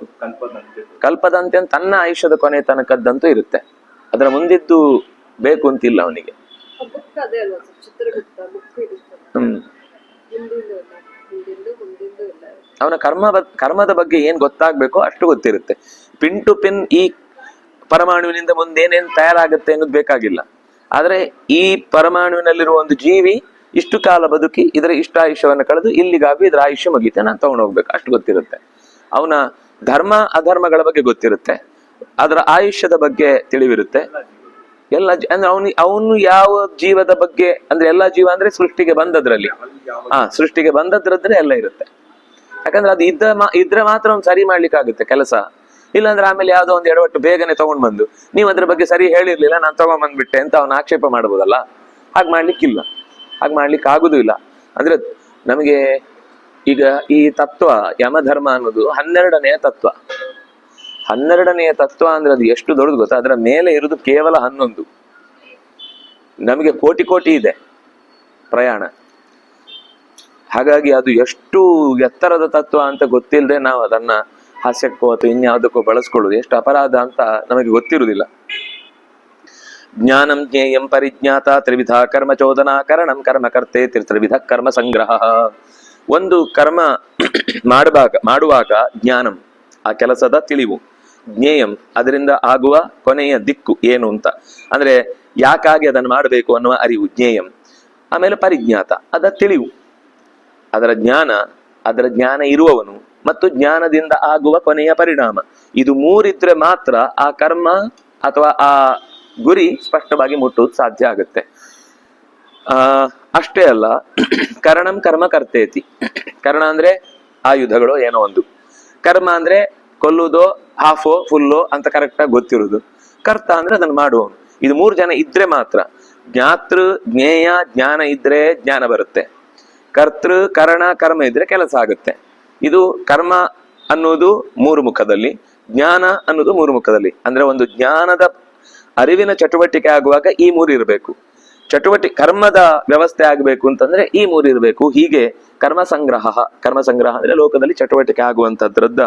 Speaker 1: ಕಲ್ಪದಂತೆ ತನ್ನ ಆಯುಷ್ಯದ ಕೊನೆ ತನಕದ್ದಂತೂ ಇರುತ್ತೆ. ಅದರ ಮುಂದಿದ್ದು ಬೇಕು ಅಂತಿಲ್ಲ ಅವನಿಗೆ. ಅವನ ಕರ್ಮದ ಬಗ್ಗೆ ಏನ್ ಗೊತ್ತಾಗ್ಬೇಕೋ ಅಷ್ಟು ಗೊತ್ತಿರುತ್ತೆ. ಪಿನ್ ಟು ಪಿನ್ ಈ ಪರಮಾಣುವಿನಿಂದ ಮುಂದೇನೇನ್ ತಯಾರಾಗುತ್ತೆ ಅನ್ನೋದು ಬೇಕಾಗಿಲ್ಲ. ಆದ್ರೆ ಈ ಪರಮಾಣುವಿನಲ್ಲಿರುವ ಒಂದು ಜೀವಿ ಇಷ್ಟು ಕಾಲ ಬದುಕಿ ಇದರ ಇಷ್ಟ ಆಯುಷ್ಯವನ್ನು ಕಳೆದು ಇಲ್ಲಿಗಾಗಿ ಇದರ ಆಯುಷ್ಯ ಮುಗೀತೆ, ನಾನು ತಗೊಂಡು ಹೋಗ್ಬೇಕು, ಅಷ್ಟು ಗೊತ್ತಿರುತ್ತೆ. ಅವನ ಧರ್ಮ ಅಧರ್ಮಗಳ ಬಗ್ಗೆ ಗೊತ್ತಿರುತ್ತೆ, ಅದರ ಆಯುಷ್ಯದ ಬಗ್ಗೆ ತಿಳಿವಿರುತ್ತೆ. ಎಲ್ಲ ಅಂದ್ರೆ ಅವನು ಯಾವ ಜೀವದ ಬಗ್ಗೆ ಅಂದ್ರೆ ಎಲ್ಲಾ ಜೀವ ಅಂದ್ರೆ ಸೃಷ್ಟಿಗೆ ಬಂದದ್ರಲ್ಲಿ ಸೃಷ್ಟಿಗೆ ಬಂದದ್ರದ್ರೆ ಎಲ್ಲ ಇರುತ್ತೆ. ಯಾಕಂದ್ರೆ ಅದು ಇದ್ರೆ ಮಾತ್ರ ಅವ್ನು ಸರಿ ಮಾಡ್ಲಿಕ್ಕಾಗುತ್ತೆ ಕೆಲಸ. ಇಲ್ಲಾಂದ್ರೆ ಆಮೇಲೆ ಯಾವ್ದೋ ಒಂದು ಎಡವಟ್ಟು ಬೇಗನೆ ತಗೊಂಡ್ ಬಂದು ನೀವು ಅದ್ರ ಬಗ್ಗೆ ಸರಿ ಹೇಳಿರ್ಲಿಲ್ಲ, ನಾನು ತಗೊಂಡ್ ಬಂದ್ಬಿಟ್ಟೆ ಅಂತ ಅವನ ಆಕ್ಷೇಪ ಮಾಡ್ಬೋದಲ್ಲ. ಹಾಗೆ ಮಾಡ್ಲಿಕ್ಕಿಲ್ಲ, ಹಾಗೆ ಮಾಡ್ಲಿಕ್ಕೆ ಆಗುದೂ ಇಲ್ಲ. ಅಂದ್ರೆ ನಮಗೆ ಈಗ ಈ ತತ್ವ ಯಮಧರ್ಮ ಅನ್ನೋದು 12ನೇ ತತ್ವ. 12ನೇ ತತ್ವ ಅಂದ್ರೆ ಅದು ಎಷ್ಟು ದೊಡ್ಡದು ಗೊತ್ತಾ? ಅದರ ಮೇಲೆ ಇರುವುದು ಕೇವಲ 11. ನಮಗೆ ಕೋಟಿ ಕೋಟಿ ಇದೆ ಪ್ರಯಾಣ. ಹಾಗಾಗಿ ಅದು ಎಷ್ಟು ಎತ್ತರದ ತತ್ವ ಅಂತ ಗೊತ್ತಿಲ್ಲದೆ ನಾವು ಅದನ್ನ ಹಾಸ್ಯಕ್ಕೋ ಅಥವಾ ಇನ್ಯಾವುದಕ್ಕೋ ಬಳಸ್ಕೊಳ್ಳೋದು ಎಷ್ಟು ಅಪರಾಧ ಅಂತ ನಮಗೆ ಗೊತ್ತಿರುವುದಿಲ್ಲ. ಜ್ಞಾನಂ ಜ್ಞೇಯಂ ಪರಿಜ್ಞಾತ ತ್ರಿವಿಧ ಕರ್ಮ ಚೋದನಾ ಕರಣಂ ಕರ್ಮಕರ್ತೆ ತ್ರಿವಿಧ ಕರ್ಮ ಸಂಗ್ರಹ. ಒಂದು ಕರ್ಮ ಮಾಡುವಾಗ ಜ್ಞಾನಂ ಆ ಕೆಲಸದ ತಿಳಿವು, ಜ್ಞೇಯಂ ಅದರಿಂದ ಆಗುವ ಕೊನೆಯ ದಿಕ್ಕು ಏನು ಅಂತ ಅಂದ್ರೆ ಯಾಕಾಗಿ ಅದನ್ನು ಮಾಡಬೇಕು ಅನ್ನುವ ಅರಿವು ಜ್ಞೇಯಂ. ಆಮೇಲೆ ಪರಿಜ್ಞಾತ ಅದರ ತಿಳಿವು, ಅದರ ಜ್ಞಾನ ಇರುವವನು ಮತ್ತು ಜ್ಞಾನದಿಂದ ಆಗುವ ಕೊನೆಯ ಪರಿಣಾಮ. ಇದು ಮೂರಿದ್ರೆ ಮಾತ್ರ ಆ ಕರ್ಮ ಅಥವಾ ಆ ಗುರಿ ಸ್ಪಷ್ಟವಾಗಿ ಮುಟ್ಟುವುದು ಸಾಧ್ಯ ಆಗುತ್ತೆ. ಅಷ್ಟೇ ಅಲ್ಲ, ಕರಣಂ ಕರ್ಮ ಕರ್ತೇತಿ. ಕರ್ಣ ಅಂದ್ರೆ ಆಯುಧಗಳು ಏನೋ ಒಂದು, ಕರ್ಮ ಅಂದ್ರೆ ಕೊಲ್ಲುವುದೋ ಹಾಫೋ ಫುಲ್ಲೋ ಅಂತ ಕರೆಕ್ಟಾಗಿ ಗೊತ್ತಿರುವುದು, ಕರ್ತ ಅಂದ್ರೆ ಅದನ್ನು ಮಾಡುವವನು. ಇದು 3 ಜನ ಇದ್ರೆ ಮಾತ್ರ. ಜ್ಞಾತೃ ಜ್ಞೇಯ ಜ್ಞಾನ ಇದ್ರೆ ಜ್ಞಾನ ಬರುತ್ತೆ, ಕರ್ತೃ ಕರಣ ಕರ್ಮ ಇದ್ರೆ ಕೆಲಸ ಆಗುತ್ತೆ. ಇದು ಕರ್ಮ ಅನ್ನೋದು 3 ಮುಖದಲ್ಲಿ, ಜ್ಞಾನ ಅನ್ನೋದು 3 ಮುಖದಲ್ಲಿ. ಅಂದ್ರೆ ಒಂದು ಜ್ಞಾನದ ಅರಿವಿನ ಚಟುವಟಿಕೆ ಆಗುವಾಗ ಈ 3 ಇರಬೇಕು, ಕರ್ಮದ ವ್ಯವಸ್ಥೆ ಆಗ್ಬೇಕು ಅಂತಂದ್ರೆ ಈ 3 ಇರಬೇಕು. ಹೀಗೆ ಕರ್ಮ ಸಂಗ್ರಹ ಅಂದ್ರೆ ಲೋಕದಲ್ಲಿ ಚಟುವಟಿಕೆ ಆಗುವಂತದ್ರದ್ದ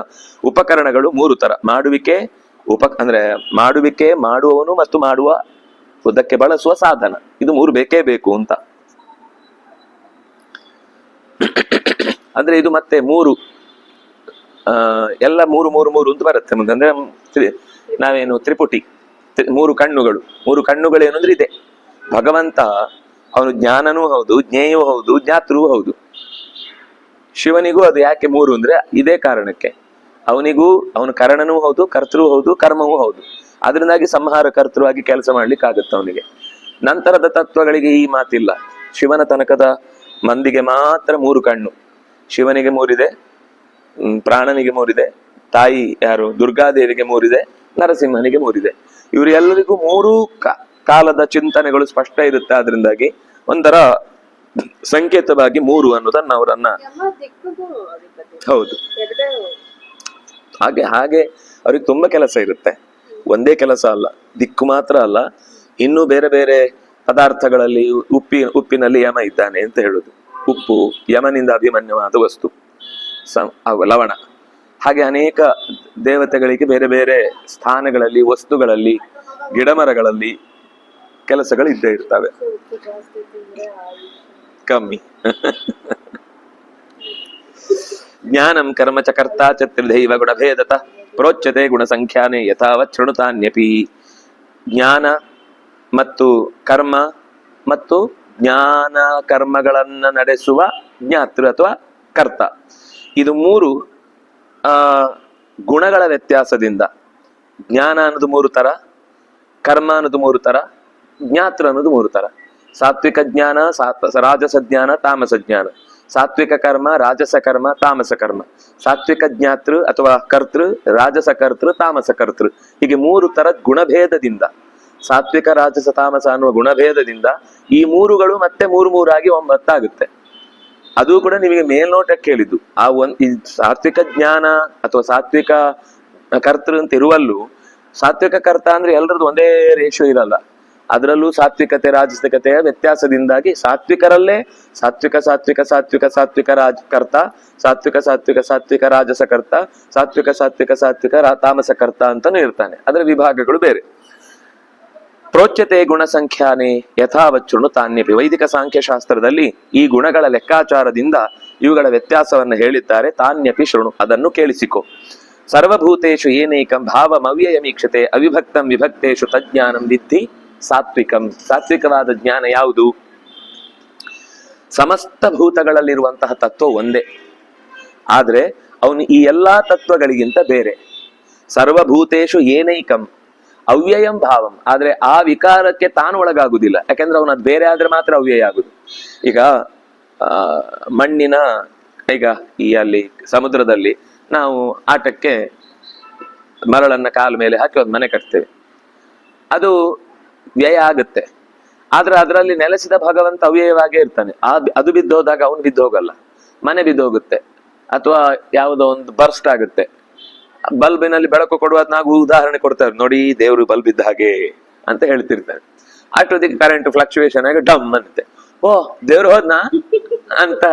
Speaker 1: ಉಪಕರಣಗಳು 3 ತರ. ಮಾಡುವಿಕೆ, ಮಾಡುವವನು ಮತ್ತು ಅದಕ್ಕೆ ಬಳಸುವ ಸಾಧನ, ಇದು 3 ಬೇಕೇ ಬೇಕು ಅಂತ. ಅಂದ್ರೆ ಇದು ಮತ್ತೆ 3 ಎಲ್ಲ 3 ಅಂತ ಬರುತ್ತೆ ಮುಂದೆ. ಅಂದ್ರೆ ನಾವೇನು ತ್ರಿಪುಟಿ, 3 ಕಣ್ಣುಗಳು. 3 ಕಣ್ಣುಗಳು ಏನು ಅಂದ್ರೆ ಇದೆ. ಭಗವಂತ ಅವನು ಜ್ಞಾನನೂ ಹೌದು, ಜ್ಞೇಯವೂ ಹೌದು, ಜ್ಞಾತೃವೂ ಹೌದು. ಶಿವನಿಗೂ ಅದು ಯಾಕೆ 3 ಅಂದ್ರೆ ಇದೇ ಕಾರಣಕ್ಕೆ. ಅವನಿಗೂ ಅವನು ಕರಣನೂ ಹೌದು, ಕರ್ತೃ ಹೌದು, ಕರ್ಮವೂ ಹೌದು. ಅದರಿಂದಾಗಿ ಸಂಹಾರ ಕರ್ತೃವಾಗಿ ಕೆಲಸ ಮಾಡ್ಲಿಕ್ಕೆ ಆಗುತ್ತೆ ಅವನಿಗೆ. ನಂತರದ ತತ್ವಗಳಿಗೆ ಈ ಮಾತಿಲ್ಲ. ಶಿವನ ತನಕದ ಮಂದಿಗೆ ಮಾತ್ರ 3 ಕಣ್ಣು. ಶಿವನಿಗೆ 3 ಪ್ರಾಣನಿಗೆ 3 ತಾಯಿ ಯಾರು ದುರ್ಗಾದೇವಿಗೆ 3 ನರಸಿಂಹನಿಗೆ 3 ಇವರು ಎಲ್ಲರಿಗೂ 3 ಕಾಲದ ಚಿಂತನೆಗಳು ಸ್ಪಷ್ಟ ಇರುತ್ತೆ. ಅದರಿಂದಾಗಿ ಒಂಥರ ಸಂಕೇತವಾಗಿ 3 ಅನ್ನೋದನ್ನ ಅವರನ್ನ ಹೌದು ಹಾಗೆ ಅವ್ರಿಗೆ ತುಂಬಾ ಕೆಲಸ ಇರುತ್ತೆ. ಒಂದೇ ಕೆಲಸ ಅಲ್ಲ, ದಿಕ್ಕು ಮಾತ್ರ ಅಲ್ಲ, ಇನ್ನು ಬೇರೆ ಬೇರೆ ಪದಾರ್ಥಗಳಲ್ಲಿ ಉಪ್ಪಿನಲ್ಲಿ ಯಮ ಇದ್ದಾನೆ ಅಂತ ಹೇಳುದು. ಉಪ್ಪು ಯಮನಿಂದ ಅಭಿಮನ್ಯವಾದ ವಸ್ತು, ಲವಣ. ಹಾಗೆ ಅನೇಕ ದೇವತೆಗಳಿಗೆ ಬೇರೆ ಬೇರೆ ಸ್ಥಾನಗಳಲ್ಲಿ, ವಸ್ತುಗಳಲ್ಲಿ, ಗಿಡಮರಗಳಲ್ಲಿ ಕೆಲಸಗಳು ಇದ್ದೇ ಇರ್ತವೆ. ಕಮ್ಮಿ ಜ್ಞಾನಂ ಕರ್ಮ ಚ ಕರ್ತಾ ಚ ತ್ರಿಧೈವ ಗುಣಭೇದತ ಪ್ರೋಚ್ಯತೆ ಗುಣಸಂಖ್ಯಾನೆ ಯಥಾವತ್ ಶೃಣುತಾನ್ಯಪಿ. ಜ್ಞಾನ ಮತ್ತು ಕರ್ಮ ಮತ್ತು ಜ್ಞಾನ ಕರ್ಮಗಳನ್ನ ನಡೆಸುವ ಜ್ಞಾತೃ ಅಥವಾ ಕರ್ತ, ಇದು 3 ಗುಣಗಳ ವ್ಯತ್ಯಾಸದಿಂದ ಜ್ಞಾನ ಅನ್ನೋದು 3 ತರ, ಕರ್ಮ ಅನ್ನೋದು 3 ತರ, ಜ್ಞಾತೃ ಅನ್ನೋದು 3 ತರ. ಸಾತ್ವಿಕ ಜ್ಞಾನ, ರಾಜಸ ಜ್ಞಾನ, ತಾಮಸ ಜ್ಞಾನ. ಸಾತ್ವಿಕ ಕರ್ಮ, ರಾಜಸ ಕರ್ಮ, ತಾಮಸ ಕರ್ಮ. ಸಾತ್ವಿಕ ಜ್ಞಾತೃ ಅಥವಾ ಕರ್ತೃ, ರಾಜಸ ಕರ್ತೃ, ತಾಮಸ ಕರ್ತೃ. ಹೀಗೆ 3 ತರದ ಗುಣಭೇದದಿಂದ, ಸಾತ್ವಿಕ ರಾಜಸ ತಾಮಸ ಅನ್ನುವ ಗುಣಭೇದದಿಂದ ಈ 3ಗಳು ಮತ್ತೆ 3 ಆಗಿ 9 ಆಗುತ್ತೆ. ಅದು ಕೂಡ ನಿಮಗೆ ಮೇಲ್ನೋಟಕ್ಕೆ ಹೇಳಿದ್ದು. ಈ ಸಾತ್ವಿಕ ಜ್ಞಾನ ಅಥವಾ ಸಾತ್ವಿಕ ಕರ್ತೃ ಅಂತ ಇರುವಲ್ಲೂ, ಸಾತ್ವಿಕ ಕರ್ತ ಅಂದ್ರೆ ಎಲ್ಲರದ್ದು ಒಂದೇ ರೇಷೋ ಇರಲ್ಲ. ಅದರಲ್ಲೂ ಸಾತ್ವಿಕತೆ ರಾಜಸಿಕತೆಯ ವ್ಯತ್ಯಾಸದಿಂದಾಗಿ ಸಾತ್ವಿಕರಲ್ಲೇ ಸಾತ್ವಿಕ ಸಾತ್ವಿಕ ಸಾತ್ವಿಕ ಸಾತ್ವಿಕ ಕರ್ತ, ಸಾತ್ವಿಕ ಸಾತ್ವಿಕ ಸಾತ್ವಿಕ ರಾಜಸಕರ್ತ, ಸಾತ್ವಿಕ ಸಾತ್ವಿಕ ಸಾತ್ವಿಕ ತಾಮಸಕರ್ತ ಅಂತಾನು ಇರ್ತಾನೆ. ಅದರ ವಿಭಾಗಗಳು ಬೇರೆ. ಪ್ರೋಚ್ಯತೆ ಗುಣಸಂಖ್ಯಾನೆ ಯಥಾವಚ್ಚುಣು ತಾನ್ಯಪಿ. ವೈದಿಕ ಸಾಂಖ್ಯಶಾಸ್ತ್ರದಲ್ಲಿ ಈ ಗುಣಗಳ ಲೆಕ್ಕಾಚಾರದಿಂದ ಇವುಗಳ ವ್ಯತ್ಯಾಸವನ್ನು ಹೇಳಿದ್ದಾರೆ. ತಾನ್ಯಪಿ ಶೃಣು, ಅದನ್ನು ಕೇಳಿಸಿಕೊ. ಸರ್ವಭೂತೇಷು ಏನೈಕಂ ಭಾವಮವ್ಯಯಮೀಕ್ಷತೆ ಅವಿಭಕ್ತಂ ವಿಭಕ್ತೇಷು ತಜ್ಞಾನಂ ವಿದ್ಧಿ ಸಾತ್ವಿಕಂ. ಸಾತ್ವಿಕವಾದ ಜ್ಞಾನ ಯಾವುದು? ಸಮಸ್ತ ಭೂತಗಳಲ್ಲಿರುವಂತಹ ತತ್ವ ಒಂದೇ, ಆದ್ರೆ ಅವನು ಈ ಎಲ್ಲಾ ತತ್ವಗಳಿಗಿಂತ ಬೇರೆ. ಸರ್ವಭೂತೇಷು ಏನೈಕಂ ಅವ್ಯಯಂ ಭಾವಂ, ಆದ್ರೆ ಆ ವಿಕಾರಕ್ಕೆ ತಾನು ಒಳಗಾಗುದಿಲ್ಲ. ಯಾಕೆಂದ್ರೆ ಅವನು ಅದು ಬೇರೆ ಆದ್ರೆ ಮಾತ್ರ ಅವ್ಯಯ ಆಗುದು. ಈಗ ಮಣ್ಣಿನ, ಈಗ ಅಲ್ಲಿ ಸಮುದ್ರದಲ್ಲಿ ನಾವು ಆಟಕ್ಕೆ ಮರಳನ್ನ ಕಾಲ ಮೇಲೆ ಹಾಕಿ ಒಂದು ಮನೆ ಕಟ್ತೇವೆ, ಅದು ವ್ಯಯ ಆಗುತ್ತೆ. ಆದ್ರೆ ಅದರಲ್ಲಿ ನೆಲೆಸಿದ ಭಗವಂತ ಅವ್ಯಯವಾಗೇ ಇರ್ತಾನೆ. ಅದು ಬಿದ್ದೋದಾಗ ಅವನು ಬಿದ್ದೋಗಲ್ಲ, ಮನೆ ಬಿದ್ದೋಗುತ್ತೆ. ಅಥವಾ ಯಾವುದೋ ಒಂದು ಬರ್ಸ್ಟ್ ಆಗುತ್ತೆ, ಬಲ್ಬಿನಲ್ಲಿ ಬೆಳಕು ಕೊಡುವಾಗ ನಾವು ಉದಾಹರಣೆ ಕೊಡ್ತೇವೆ ನೋಡಿ, ದೇವ್ರು ಬಲ್ಬ್ ಇದ್ದ ಹಾಗೆ ಅಂತ ಹೇಳ್ತಿರ್ತಾರೆ. ಅಷ್ಟೊತ್ತಿಗೆ ಕರೆಂಟ್ ಫ್ಲಕ್ಚುಯೇಷನ್ ಆಗಿ ಡಮ್ ಅನ್ನತ್ತೆ. ಓ ದೇವ್ರು ಹೋದ್ನಾ ಅಂತ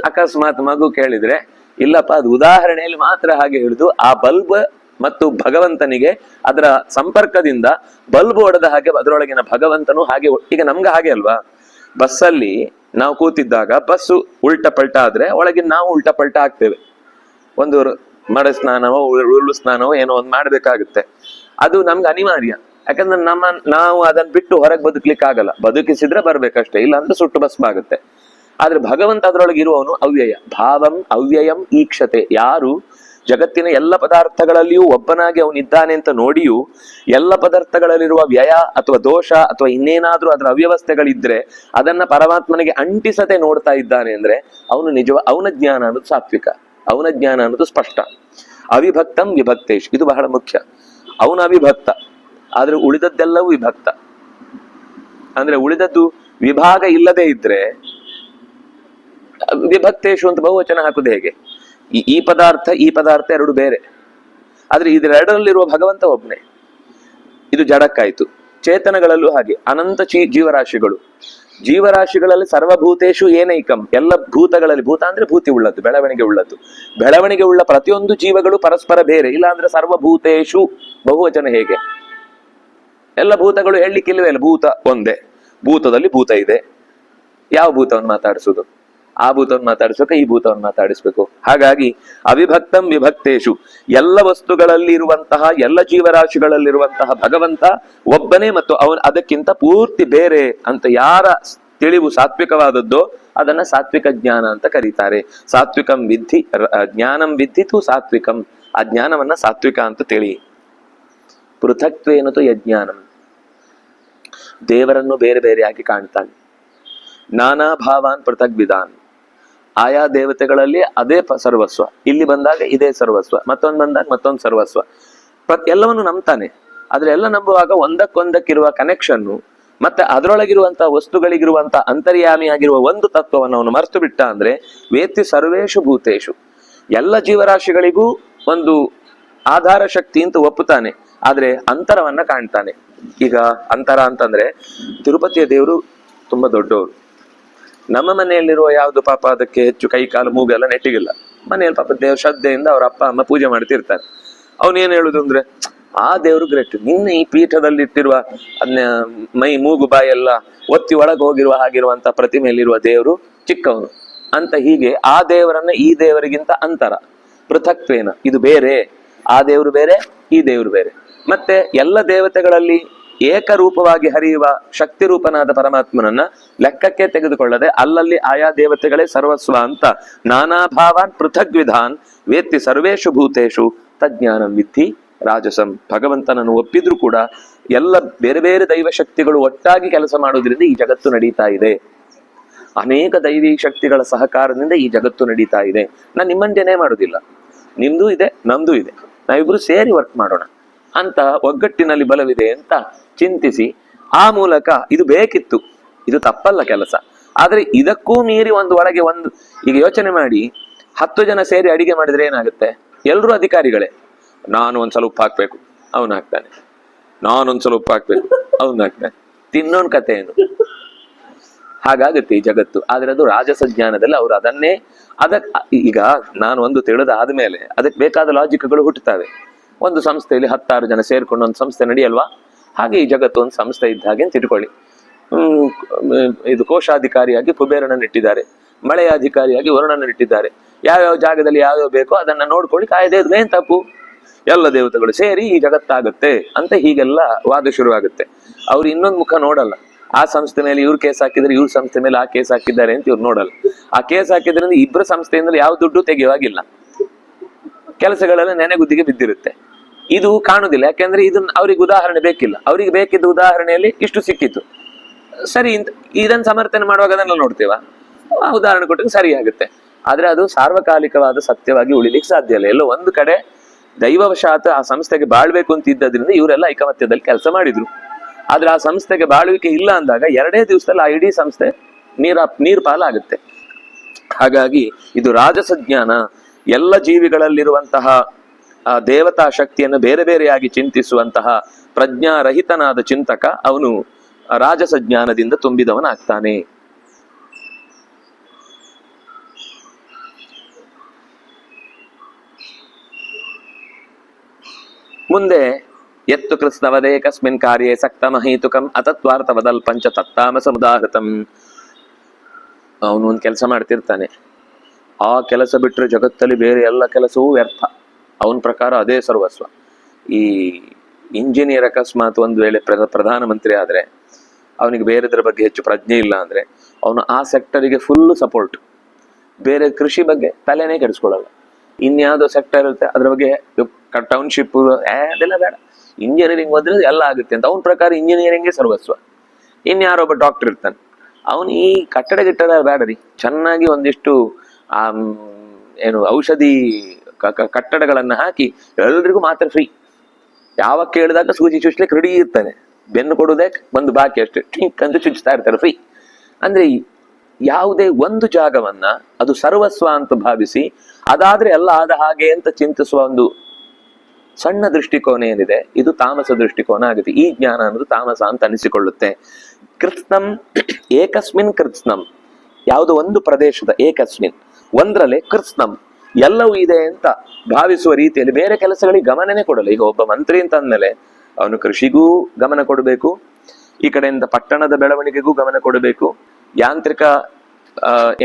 Speaker 1: ಅಕಸ್ಮಾತ್ ಮಗು ಕೇಳಿದ್ರೆ, ಇಲ್ಲಪ್ಪ ಅದು ಉದಾಹರಣೆಯಲ್ಲಿ ಮಾತ್ರ ಹಾಗೆ ಹೇಳುದು. ಆ ಬಲ್ಬ್ ಮತ್ತು ಭಗವಂತನಿಗೆ ಅದರ ಸಂಪರ್ಕದಿಂದ ಬಲ್ಬ್ ಹೊಡೆದ ಹಾಗೆ ಅದರೊಳಗಿನ ಭಗವಂತನು ಹಾಗೆ. ಈಗ ನಮ್ಗೆ ಹಾಗೆ ಅಲ್ವಾ, ಬಸ್ಸಲ್ಲಿ ನಾವು ಕೂತಿದ್ದಾಗ ಬಸ್ಸು ಉಲ್ಟ ಪಲ್ಟ ಆದ್ರೆ ಒಳಗಿನ ನಾವು ಉಲ್ಟ ಪಲ್ಟ ಆಗ್ತೇವೆ. ಒಂದು ಮಡ ಸ್ನಾನವೋ ಉರುಳು ಸ್ನಾನವೋ ಏನೋ ಒಂದು ಮಾಡ್ಬೇಕಾಗುತ್ತೆ. ಅದು ನಮ್ಗೆ ಅನಿವಾರ್ಯ. ಯಾಕಂದ್ರೆ ನಾವು ಅದನ್ನ ಬಿಟ್ಟು ಹೊರಗೆ ಬದುಕ್ಲಿಕ್ಕೆ ಆಗಲ್ಲ. ಬದುಕಿಸಿದ್ರೆ ಬರ್ಬೇಕಷ್ಟೇ, ಇಲ್ಲ ಅಂದ್ರೆ ಸುಟ್ಟು ಭಸ್ಮ ಆಗುತ್ತೆ. ಆದ್ರೆ ಭಗವಂತ ಅದರೊಳಗೆ ಇರುವವನು ಅವ್ಯಯ. ಭಾವಂ ಅವ್ಯಯಂ ಈಕ್ಷತೆ. ಯಾರು ಜಗತ್ತಿನ ಎಲ್ಲ ಪದಾರ್ಥಗಳಲ್ಲಿಯೂ ಒಬ್ಬನಾಗಿ ಅವನಿದ್ದಾನೆ ಅಂತ ನೋಡಿಯೂ ಎಲ್ಲ ಪದಾರ್ಥಗಳಲ್ಲಿರುವ ವ್ಯಯ ಅಥವಾ ದೋಷ ಅಥವಾ ಇನ್ನೇನಾದ್ರೂ ಅದರ ಅವ್ಯವಸ್ಥೆಗಳಿದ್ರೆ ಅದನ್ನ ಪರಮಾತ್ಮನಿಗೆ ಅಂಟಿಸದೆ ನೋಡ್ತಾ ಇದ್ದಾನೆ ಅಂದ್ರೆ ಅವನು ಅವನ ಜ್ಞಾನ ಅನ್ನೋದು ಸಾತ್ವಿಕ, ಅವನ ಜ್ಞಾನ ಅನ್ನೋದು ಸ್ಪಷ್ಟ. ಅವಿಭಕ್ತಂ ವಿಭಕ್ತೇಶ್, ಇದು ಬಹಳ ಮುಖ್ಯ. ಅವನು ಅವಿಭಕ್ತ, ಆದ್ರೆ ಉಳಿದದ್ದೆಲ್ಲವೂ ವಿಭಕ್ತ. ಅಂದ್ರೆ ಉಳಿದದ್ದು ವಿಭಾಗ ಇಲ್ಲದೆ ಇದ್ರೆ ವಿಭಕ್ತೇಶು ಅಂತ ಬಹುವಚನ ಹಾಕುದು ಹೇಗೆ? ಈ ಪದಾರ್ಥ ಎರಡು ಬೇರೆ, ಆದ್ರೆ ಇದೆರಡರಲ್ಲಿರುವ ಭಗವಂತ ಒಬ್ನೇ. ಇದು ಜಡಕ್ಕಾಯ್ತು. ಚೇತನಗಳಲ್ಲೂ ಹಾಗೆ ಅನಂತ ಜೀವರಾಶಿಗಳಲ್ಲಿ ಸರ್ವಭೂತೇಶು ಏನೈಕಂ, ಎಲ್ಲ ಭೂತಗಳಲ್ಲಿ, ಭೂತ ಅಂದ್ರೆ ಭೂತಿ ಉಳ್ಳದ್ದು, ಬೆಳವಣಿಗೆ ಉಳ್ಳದ್ದು. ಬೆಳವಣಿಗೆ ಉಳ್ಳ ಪ್ರತಿಯೊಂದು ಜೀವಗಳು ಪರಸ್ಪರ ಬೇರೆ. ಇಲ್ಲ ಅಂದ್ರೆ ಸರ್ವಭೂತೇಶು ಬಹುವಚನ ಹೇಗೆ? ಎಲ್ಲ ಭೂತಗಳು ಹೇಳಲಿಕ್ಕಿಲ್ವೇ ಇಲ್ಲ, ಭೂತ ಒಂದೇ. ಭೂತದಲ್ಲಿ ಭೂತ ಇದೆ, ಯಾವ ಭೂತವನ್ನು ಮಾತಾಡಿಸುದು? ಆ ಭೂತವನ್ನು ಮಾತಾಡಿಸ್ಬೇಕು, ಈ ಭೂತವನ್ನು ಮಾತಾಡಿಸ್ಬೇಕು. ಹಾಗಾಗಿ ಅವಿಭಕ್ತಂ ವಿಭಕ್ತೇಶು, ಎಲ್ಲ ವಸ್ತುಗಳಲ್ಲಿ ಇರುವಂತಹ, ಎಲ್ಲ ಜೀವರಾಶಿಗಳಲ್ಲಿರುವಂತಹ ಭಗವಂತ ಒಬ್ಬನೇ ಮತ್ತು ಅದಕ್ಕಿಂತ ಪೂರ್ತಿ ಬೇರೆ ಅಂತ ಯಾರ ತಿಳಿವು ಸಾತ್ವಿಕವಾದದ್ದೋ ಅದನ್ನ ಸಾತ್ವಿಕ ಜ್ಞಾನ ಅಂತ ಕರೀತಾರೆ. ಸಾತ್ವಿಕಂ ವಿದ್ಧಿ ಜ್ಞಾನಂ ವಿದ್ಧಿತು ಸಾತ್ವಿಕಂ. ಆ ಜ್ಞಾನವನ್ನ ಸಾತ್ವಿಕ ಅಂತ ತಿಳಿ. ಪೃಥಕ್ತ್ವೇನತು ಯಜ್ಞಾನಂ, ದೇವರನ್ನು ಬೇರೆ ಬೇರೆಯಾಗಿ ಕಾಣ್ತಾನೆ. ನಾನಾ ಭಾವಾನ್ ಪೃಥಕ್ ವಿಧಾನ್, ಆಯಾ ದೇವತೆಗಳಲ್ಲಿ ಅದೇ ಸರ್ವಸ್ವ, ಇಲ್ಲಿ ಬಂದಾಗ ಇದೇ ಸರ್ವಸ್ವ, ಮತ್ತೊಂದು ಬಂದಾಗ ಮತ್ತೊಂದು ಸರ್ವಸ್ವ, ಎಲ್ಲವನ್ನು ನಂಬ್ತಾನೆ. ಆದ್ರೆ ಎಲ್ಲ ನಂಬುವಾಗ ಒಂದಕ್ಕೊಂದಕ್ಕಿರುವ ಕನೆಕ್ಷನ್ನು ಮತ್ತೆ ಅದರೊಳಗಿರುವಂತಹ ವಸ್ತುಗಳಿಗಿರುವಂತಹ ಅಂತರ್ಯಾಮಿಯಾಗಿರುವ ಒಂದು ತತ್ವವನ್ನು ಅವನು ಮರೆತು ಬಿಟ್ಟ ಅಂದ್ರೆ ವೇತ್ತಿ ಸರ್ವೇಷು ಭೂತೇಶು, ಎಲ್ಲ ಜೀವರಾಶಿಗಳಿಗೂ ಒಂದು ಆಧಾರ ಶಕ್ತಿ ಅಂತ ಒಪ್ಪುತ್ತಾನೆ, ಆದ್ರೆ ಅಂತರವನ್ನ ಕಾಣ್ತಾನೆ. ಈಗ ಅಂತರ ಅಂತಂದ್ರೆ ತಿರುಪತಿಯ ದೇವರು ತುಂಬಾ ದೊಡ್ಡವರು. ನಮ್ಮ ಮನೆಯಲ್ಲಿರುವ ಯಾವ್ದು ಪಾಪ ಅದಕ್ಕೆ ಹೆಚ್ಚು ಕೈ ಕಾಲು ಮೂಗೆಲ್ಲ ನೆಟ್ಟಿಗಿಲ್ಲ. ಮನೆಯಲ್ಲಿ ಪಾಪ ದೇವ್ರ ಶ್ರದ್ಧೆಯಿಂದ ಅವ್ರ ಅಪ್ಪ ಅಮ್ಮ ಪೂಜೆ ಮಾಡ್ತಿರ್ತಾರೆ. ಅವನೇನ್ ಹೇಳುದು ಅಂದ್ರೆ ಆ ದೇವ್ರು ಗ್ರೇಟ್, ನಿನ್ನೆ ಈ ಪೀಠದಲ್ಲಿ ಇಟ್ಟಿರುವ ಮೈ ಮೂಗು ಬಾಯಿ ಎಲ್ಲ ಒತ್ತಿ ಒಳಗೆ ಹೋಗಿರುವ ಹಾಗಿರುವಂತ ಪ್ರತಿಮೆಯಲ್ಲಿರುವ ದೇವರು ಚಿಕ್ಕವನು ಅಂತ. ಹೀಗೆ ಆ ದೇವರನ್ನ ಈ ದೇವರಿಗಿಂತ ಅಂತರ, ಪೃಥಕ್ವೇನ, ಇದು ಬೇರೆ, ಆ ದೇವರು ಬೇರೆ ಈ ದೇವರು ಬೇರೆ. ಮತ್ತೆ ಎಲ್ಲ ದೇವತೆಗಳಲ್ಲಿ ಏಕರೂಪವಾಗಿ ಹರಿಯುವ ಶಕ್ತಿ ರೂಪನಾದ ಪರಮಾತ್ಮನನ್ನ ಲೆಕ್ಕಕ್ಕೆ ತೆಗೆದುಕೊಳ್ಳದೆ ಅಲ್ಲಲ್ಲಿ ಆಯಾ ದೇವತೆಗಳೇ ಸರ್ವಸ್ವ ಅಂತ ನಾನಾ ಭಾವಾನ್ ಪೃಥಗ್ ವಿಧಾನ್ ವೇತ್ತಿ ಸರ್ವೇಷು ಭೂತೇಶು ತಜ್ಞಾನಂ ವಿದ್ಧಿ ರಾಜಸಂ. ಭಗವಂತನನ್ನು ಒಪ್ಪಿದ್ರು ಕೂಡ ಎಲ್ಲ ಬೇರೆ ಬೇರೆ ದೈವ ಶಕ್ತಿಗಳು ಒಟ್ಟಾಗಿ ಕೆಲಸ ಮಾಡೋದ್ರಿಂದ ಈ ಜಗತ್ತು ನಡೀತಾ ಇದೆ. ಅನೇಕ ದೈವಿ ಶಕ್ತಿಗಳ ಸಹಕಾರದಿಂದ ಈ ಜಗತ್ತು ನಡೀತಾ ಇದೆ. ನಾನು ನಿಮ್ಮಂಟೇನೆ ಮಾಡೋದಿಲ್ಲ, ನಿಮ್ದು ಇದೆ ನಮ್ದು ಇದೆ, ನಾವಿಬ್ರು ಸೇರಿ ವರ್ಕ್ ಮಾಡೋಣ ಅಂತ ಒಗ್ಗಟ್ಟಿನಲ್ಲಿ ಬಲವಿದೆ ಅಂತ ಚಿಂತಿಸಿ ಆ ಮೂಲಕ ಇದು ಬೇಕಿತ್ತು, ಇದು ತಪ್ಪಲ್ಲ ಕೆಲಸ. ಆದ್ರೆ ಇದಕ್ಕೂ ಮೀರಿ ಒಂದು ಒಳಗೆ ಒಂದು, ಈಗ ಯೋಚನೆ ಮಾಡಿ 10 ಜನ ಸೇರಿ ಅಡಿಗೆ ಮಾಡಿದ್ರೆ ಏನಾಗುತ್ತೆ? ಎಲ್ರೂ ಅಧಿಕಾರಿಗಳೇ. ನಾನು ಒಂದ್ಸಲ ಉಪ್ಪು ಹಾಕ್ಬೇಕು, ಅವನು ಹಾಕ್ತಾನೆ, ನಾನೊಂದ್ಸಲ ಉಪ್ಪು ಹಾಕ್ಬೇಕು, ಅವನು ಹಾಕ್ತಾನೆ, ತಿನ್ನೋನ್ ಕತೆ ಏನು? ಹಾಗಾಗುತ್ತೆ ಈ ಜಗತ್ತು. ಆದ್ರೆ ಅದು ರಾಜಸ ಜ್ಞಾನದಲ್ಲಿ ಅವರು ಅದನ್ನೇ ಈಗ ನಾನು ಒಂದು ತಿಳಿದಾದ್ಮೇಲೆ ಅದಕ್ಕೆ ಬೇಕಾದ ಲಾಜಿಕ್ಗಳು ಹುಟ್ಟುತ್ತವೆ. ಒಂದು ಸಂಸ್ಥೆಯಲ್ಲಿ 10 ಜನ ಸೇರ್ಕೊಂಡು ಒಂದು ಸಂಸ್ಥೆ ನಡೆಯಲ್ವಾ? ಹಾಗೆ ಈ ಜಗತ್ತು ಒಂದು ಸಂಸ್ಥೆ ಇದ್ದ ಹಾಗೆ ಅಂತ ಇಟ್ಕೊಳ್ಳಿ. ಇದು ಕೋಶಾಧಿಕಾರಿಯಾಗಿ ಕುಬೇರನನ್ನು ಇಟ್ಟಿದ್ದಾರೆ, ಮಳೆಯ ಅಧಿಕಾರಿಯಾಗಿ ವರುಣನನ್ನು ಇಟ್ಟಿದ್ದಾರೆ. ಯಾವ್ಯಾವ ಜಾಗದಲ್ಲಿ ಯಾವ್ಯಾವ ಬೇಕೋ ಅದನ್ನ ನೋಡ್ಕೊಳ್ಳಿ, ಕಾಯ್ದೆ ಏನ್ ತಪ್ಪು? ಎಲ್ಲ ದೇವತೆಗಳು ಸೇರಿ ಈ ಜಗತ್ತಾಗುತ್ತೆ ಅಂತ ಹೀಗೆಲ್ಲ ವಾದ ಶುರುವಾಗುತ್ತೆ. ಅವ್ರು ಇನ್ನೊಂದು ಮುಖ ನೋಡಲ್ಲ. ಆ ಸಂಸ್ಥೆ ಮೇಲೆ ಇವ್ರು ಕೇಸ್ ಹಾಕಿದ್ರೆ, ಇವ್ರ ಸಂಸ್ಥೆ ಮೇಲೆ ಆ ಕೇಸ್ ಹಾಕಿದ್ದಾರೆ ಅಂತ ಇವ್ರು ನೋಡಲ್ಲ. ಆ ಕೇಸ್ ಹಾಕಿದ್ರಿಂದ ಇಬ್ಬರ ಸಂಸ್ಥೆಯಿಂದ ಯಾವ ದುಡ್ಡು ತೆಗೆಯುವಾಗಿಲ್ಲ, ಕೆಲಸಗಳೆಲ್ಲ ನೆನೆಗುದ್ದಿಗೆ ಬಿದ್ದಿರುತ್ತೆ. ಇದು ಕಾಣುದಿಲ್ಲ, ಯಾಕೆಂದ್ರೆ ಇದನ್ನ ಅವ್ರಿಗೆ ಉದಾಹರಣೆ ಬೇಕಿಲ್ಲ. ಅವ್ರಿಗೆ ಬೇಕಿದ್ದ ಉದಾಹರಣೆಯಲ್ಲಿ ಇಷ್ಟು ಸಿಕ್ಕಿತ್ತು, ಸರಿ, ಇದನ್ನ ಸಮರ್ಥನೆ ಮಾಡುವಾಗ ಅದನ್ನ ನೋಡ್ತೇವ, ಆ ಉದಾಹರಣೆ ಕೊಟ್ಟಿಗೆ ಸರಿ ಆಗುತ್ತೆ. ಆದ್ರೆ ಅದು ಸಾರ್ವಕಾಲಿಕವಾದ ಸತ್ಯವಾಗಿ ಉಳಿಲಿಕ್ಕೆ ಸಾಧ್ಯ ಇಲ್ಲ. ಎಲ್ಲೋ ಒಂದು ಕಡೆ ದೈವವಶಾತ್ ಆ ಸಂಸ್ಥೆಗೆ ಬಾಳ್ಬೇಕು ಅಂತ ಇದ್ದದ್ರಿಂದ ಇವರೆಲ್ಲ ಐಕಮತ್ಯದಲ್ಲಿ ಕೆಲಸ ಮಾಡಿದ್ರು. ಆದ್ರೆ ಆ ಸಂಸ್ಥೆಗೆ ಬಾಳುವಿಕೆ ಇಲ್ಲ ಅಂದಾಗ 2 ದಿವಸದಲ್ಲಿ ಆ ಇಡೀ ಸಂಸ್ಥೆ ನೀರ್ ಪಾಲಾಗುತ್ತೆ. ಹಾಗಾಗಿ ಇದು ರಾಜಸ ಜ್ಞಾನ. ಎಲ್ಲ ಜೀವಿಗಳಲ್ಲಿರುವಂತಹ ಆ ದೇವತಾ ಶಕ್ತಿಯನ್ನು ಬೇರೆ ಬೇರೆಯಾಗಿ ಚಿಂತಿಸುವಂತಹ ಪ್ರಜ್ಞಾರಹಿತನಾದ ಚಿಂತಕ ಅವನು ರಾಜಸ ಜ್ಞಾನದಿಂದ ತುಂಬಿದವನಾಗ್ತಾನೆ. ಮುಂದೆ ಎತ್ತು ಕೃಷ್ಣವದೇಕಸ್ಮಿನ್ ಕಾರ್ಯೇ ಸಕ್ತ ಮಹೇತುಕಂ ಅತತ್ವಾರ್ಥವದಲ್ ಪಂಚ ತತ್ತಾಮಸ ಮುದಾಹೃತಂ. ಅವನು ಒಂದು ಕೆಲಸ ಮಾಡ್ತಿರ್ತಾನೆ, ಆ ಕೆಲಸ ಬಿಟ್ಟರೆ ಜಗತ್ತಲ್ಲಿ ಬೇರೆ ಎಲ್ಲ ಕೆಲಸವೂ ವ್ಯರ್ಥ. ಅವನ ಪ್ರಕಾರ ಅದೇ ಸರ್ವಸ್ವ. ಈ ಇಂಜಿನಿಯರ್ ಅಕಸ್ಮಾತ್ ಒಂದು ವೇಳೆ ಪ್ರಧಾನಮಂತ್ರಿ ಆದ್ರೆ ಅವನಿಗೆ ಬೇರೆದ್ರ ಬಗ್ಗೆ ಹೆಚ್ಚು ಪ್ರಜ್ಞೆ ಇಲ್ಲ ಅಂದ್ರೆ ಅವನು ಆ ಸೆಕ್ಟರಿಗೆ ಫುಲ್ ಸಪೋರ್ಟ್. ಬೇರೆ ಕೃಷಿ ಬಗ್ಗೆ ತಲೆನೇ ಕೆಡಿಸ್ಕೊಳ್ಳಲ್ಲ. ಇನ್ಯಾವುದೋ ಸೆಕ್ಟರ್ ಇರುತ್ತೆ ಅದ್ರ ಬಗ್ಗೆ ಟೌನ್ಶಿಪ್ ಅದೆಲ್ಲ ಬೇಡ, ಇಂಜಿನಿಯರಿಂಗ್ ಓದಿದ್ರೆ ಎಲ್ಲ ಆಗುತ್ತೆ ಅಂತ ಅವನ ಪ್ರಕಾರ ಇಂಜಿನಿಯರಿಂಗೇ ಸರ್ವಸ್ವ. ಇನ್ಯಾರೊಬ್ಬ ಡಾಕ್ಟರ್ ಇರ್ತಾನೆ, ಅವನು ಈ ಕಟ್ಟಡ ಬೇಡರಿ, ಚೆನ್ನಾಗಿ ಒಂದಿಷ್ಟು ಏನು ಔಷಧಿ ಕಟ್ಟಡಗಳನ್ನ ಹಾಕಿ ಎಲ್ರಿಗೂ ಮಾತ್ರ ಫ್ರೀ, ಯಾವಾಗ ಕೇಳಿದಾಗ ಸೂಜಿ ಚುಚ್ಲಿಕ್ಕೆ ರೆಡಿ ಇರ್ತಾನೆ, ಬೆನ್ನು ಕೊಡುವುದೇ ಒಂದು ಬಾಕಿ ಅಷ್ಟೇ, ಟಿಂಕ್ ಅಂತ ಚುಚ್ತಾ ಇರ್ತಾರೆ ಫ್ರೀ. ಅಂದ್ರೆ ಯಾವುದೇ ಒಂದು ಜಾಗವನ್ನ ಅದು ಸರ್ವಸ್ವ ಅಂತ ಭಾವಿಸಿ ಅದಾದ್ರೆ ಎಲ್ಲ ಆದ ಹಾಗೆ ಅಂತ ಚಿಂತಿಸುವ ಒಂದು ಸಣ್ಣ ದೃಷ್ಟಿಕೋನ ಏನಿದೆ, ಇದು ತಾಮಸ ದೃಷ್ಟಿಕೋನ ಆಗುತ್ತೆ. ಈ ಜ್ಞಾನ ಅನ್ನೋದು ತಾಮಸ ಅಂತ ಅನಿಸಿಕೊಳ್ಳುತ್ತೆ. ಕೃತ್ಸ್ನಂ ಏಕಸ್ಮಿನ್ ಕೃತ್ಸ್ನಂ, ಯಾವುದೋ ಒಂದು ಪ್ರದೇಶದ ಏಕಸ್ಮಿನ್ ಒಂದ್ರಲ್ಲೇ ಕೃತ್ಸ್ನಂ ಎಲ್ಲವೂ ಇದೆ ಅಂತ ಭಾವಿಸುವ ರೀತಿಯಲ್ಲಿ ಬೇರೆ ಕೆಲಸಗಳಿಗೆ ಗಮನನೇ ಕೊಡಲ್ಲ. ಈಗ ಒಬ್ಬ ಮಂತ್ರಿ ಅಂತ ಅಂದ್ಮೇಲೆ ಅವನು ಕೃಷಿಗೂ ಗಮನ ಕೊಡಬೇಕು, ಈ ಕಡೆಯಿಂದ ಪಟ್ಟಣದ ಬೆಳವಣಿಗೆಗೂ ಗಮನ ಕೊಡಬೇಕು, ಯಾಂತ್ರಿಕ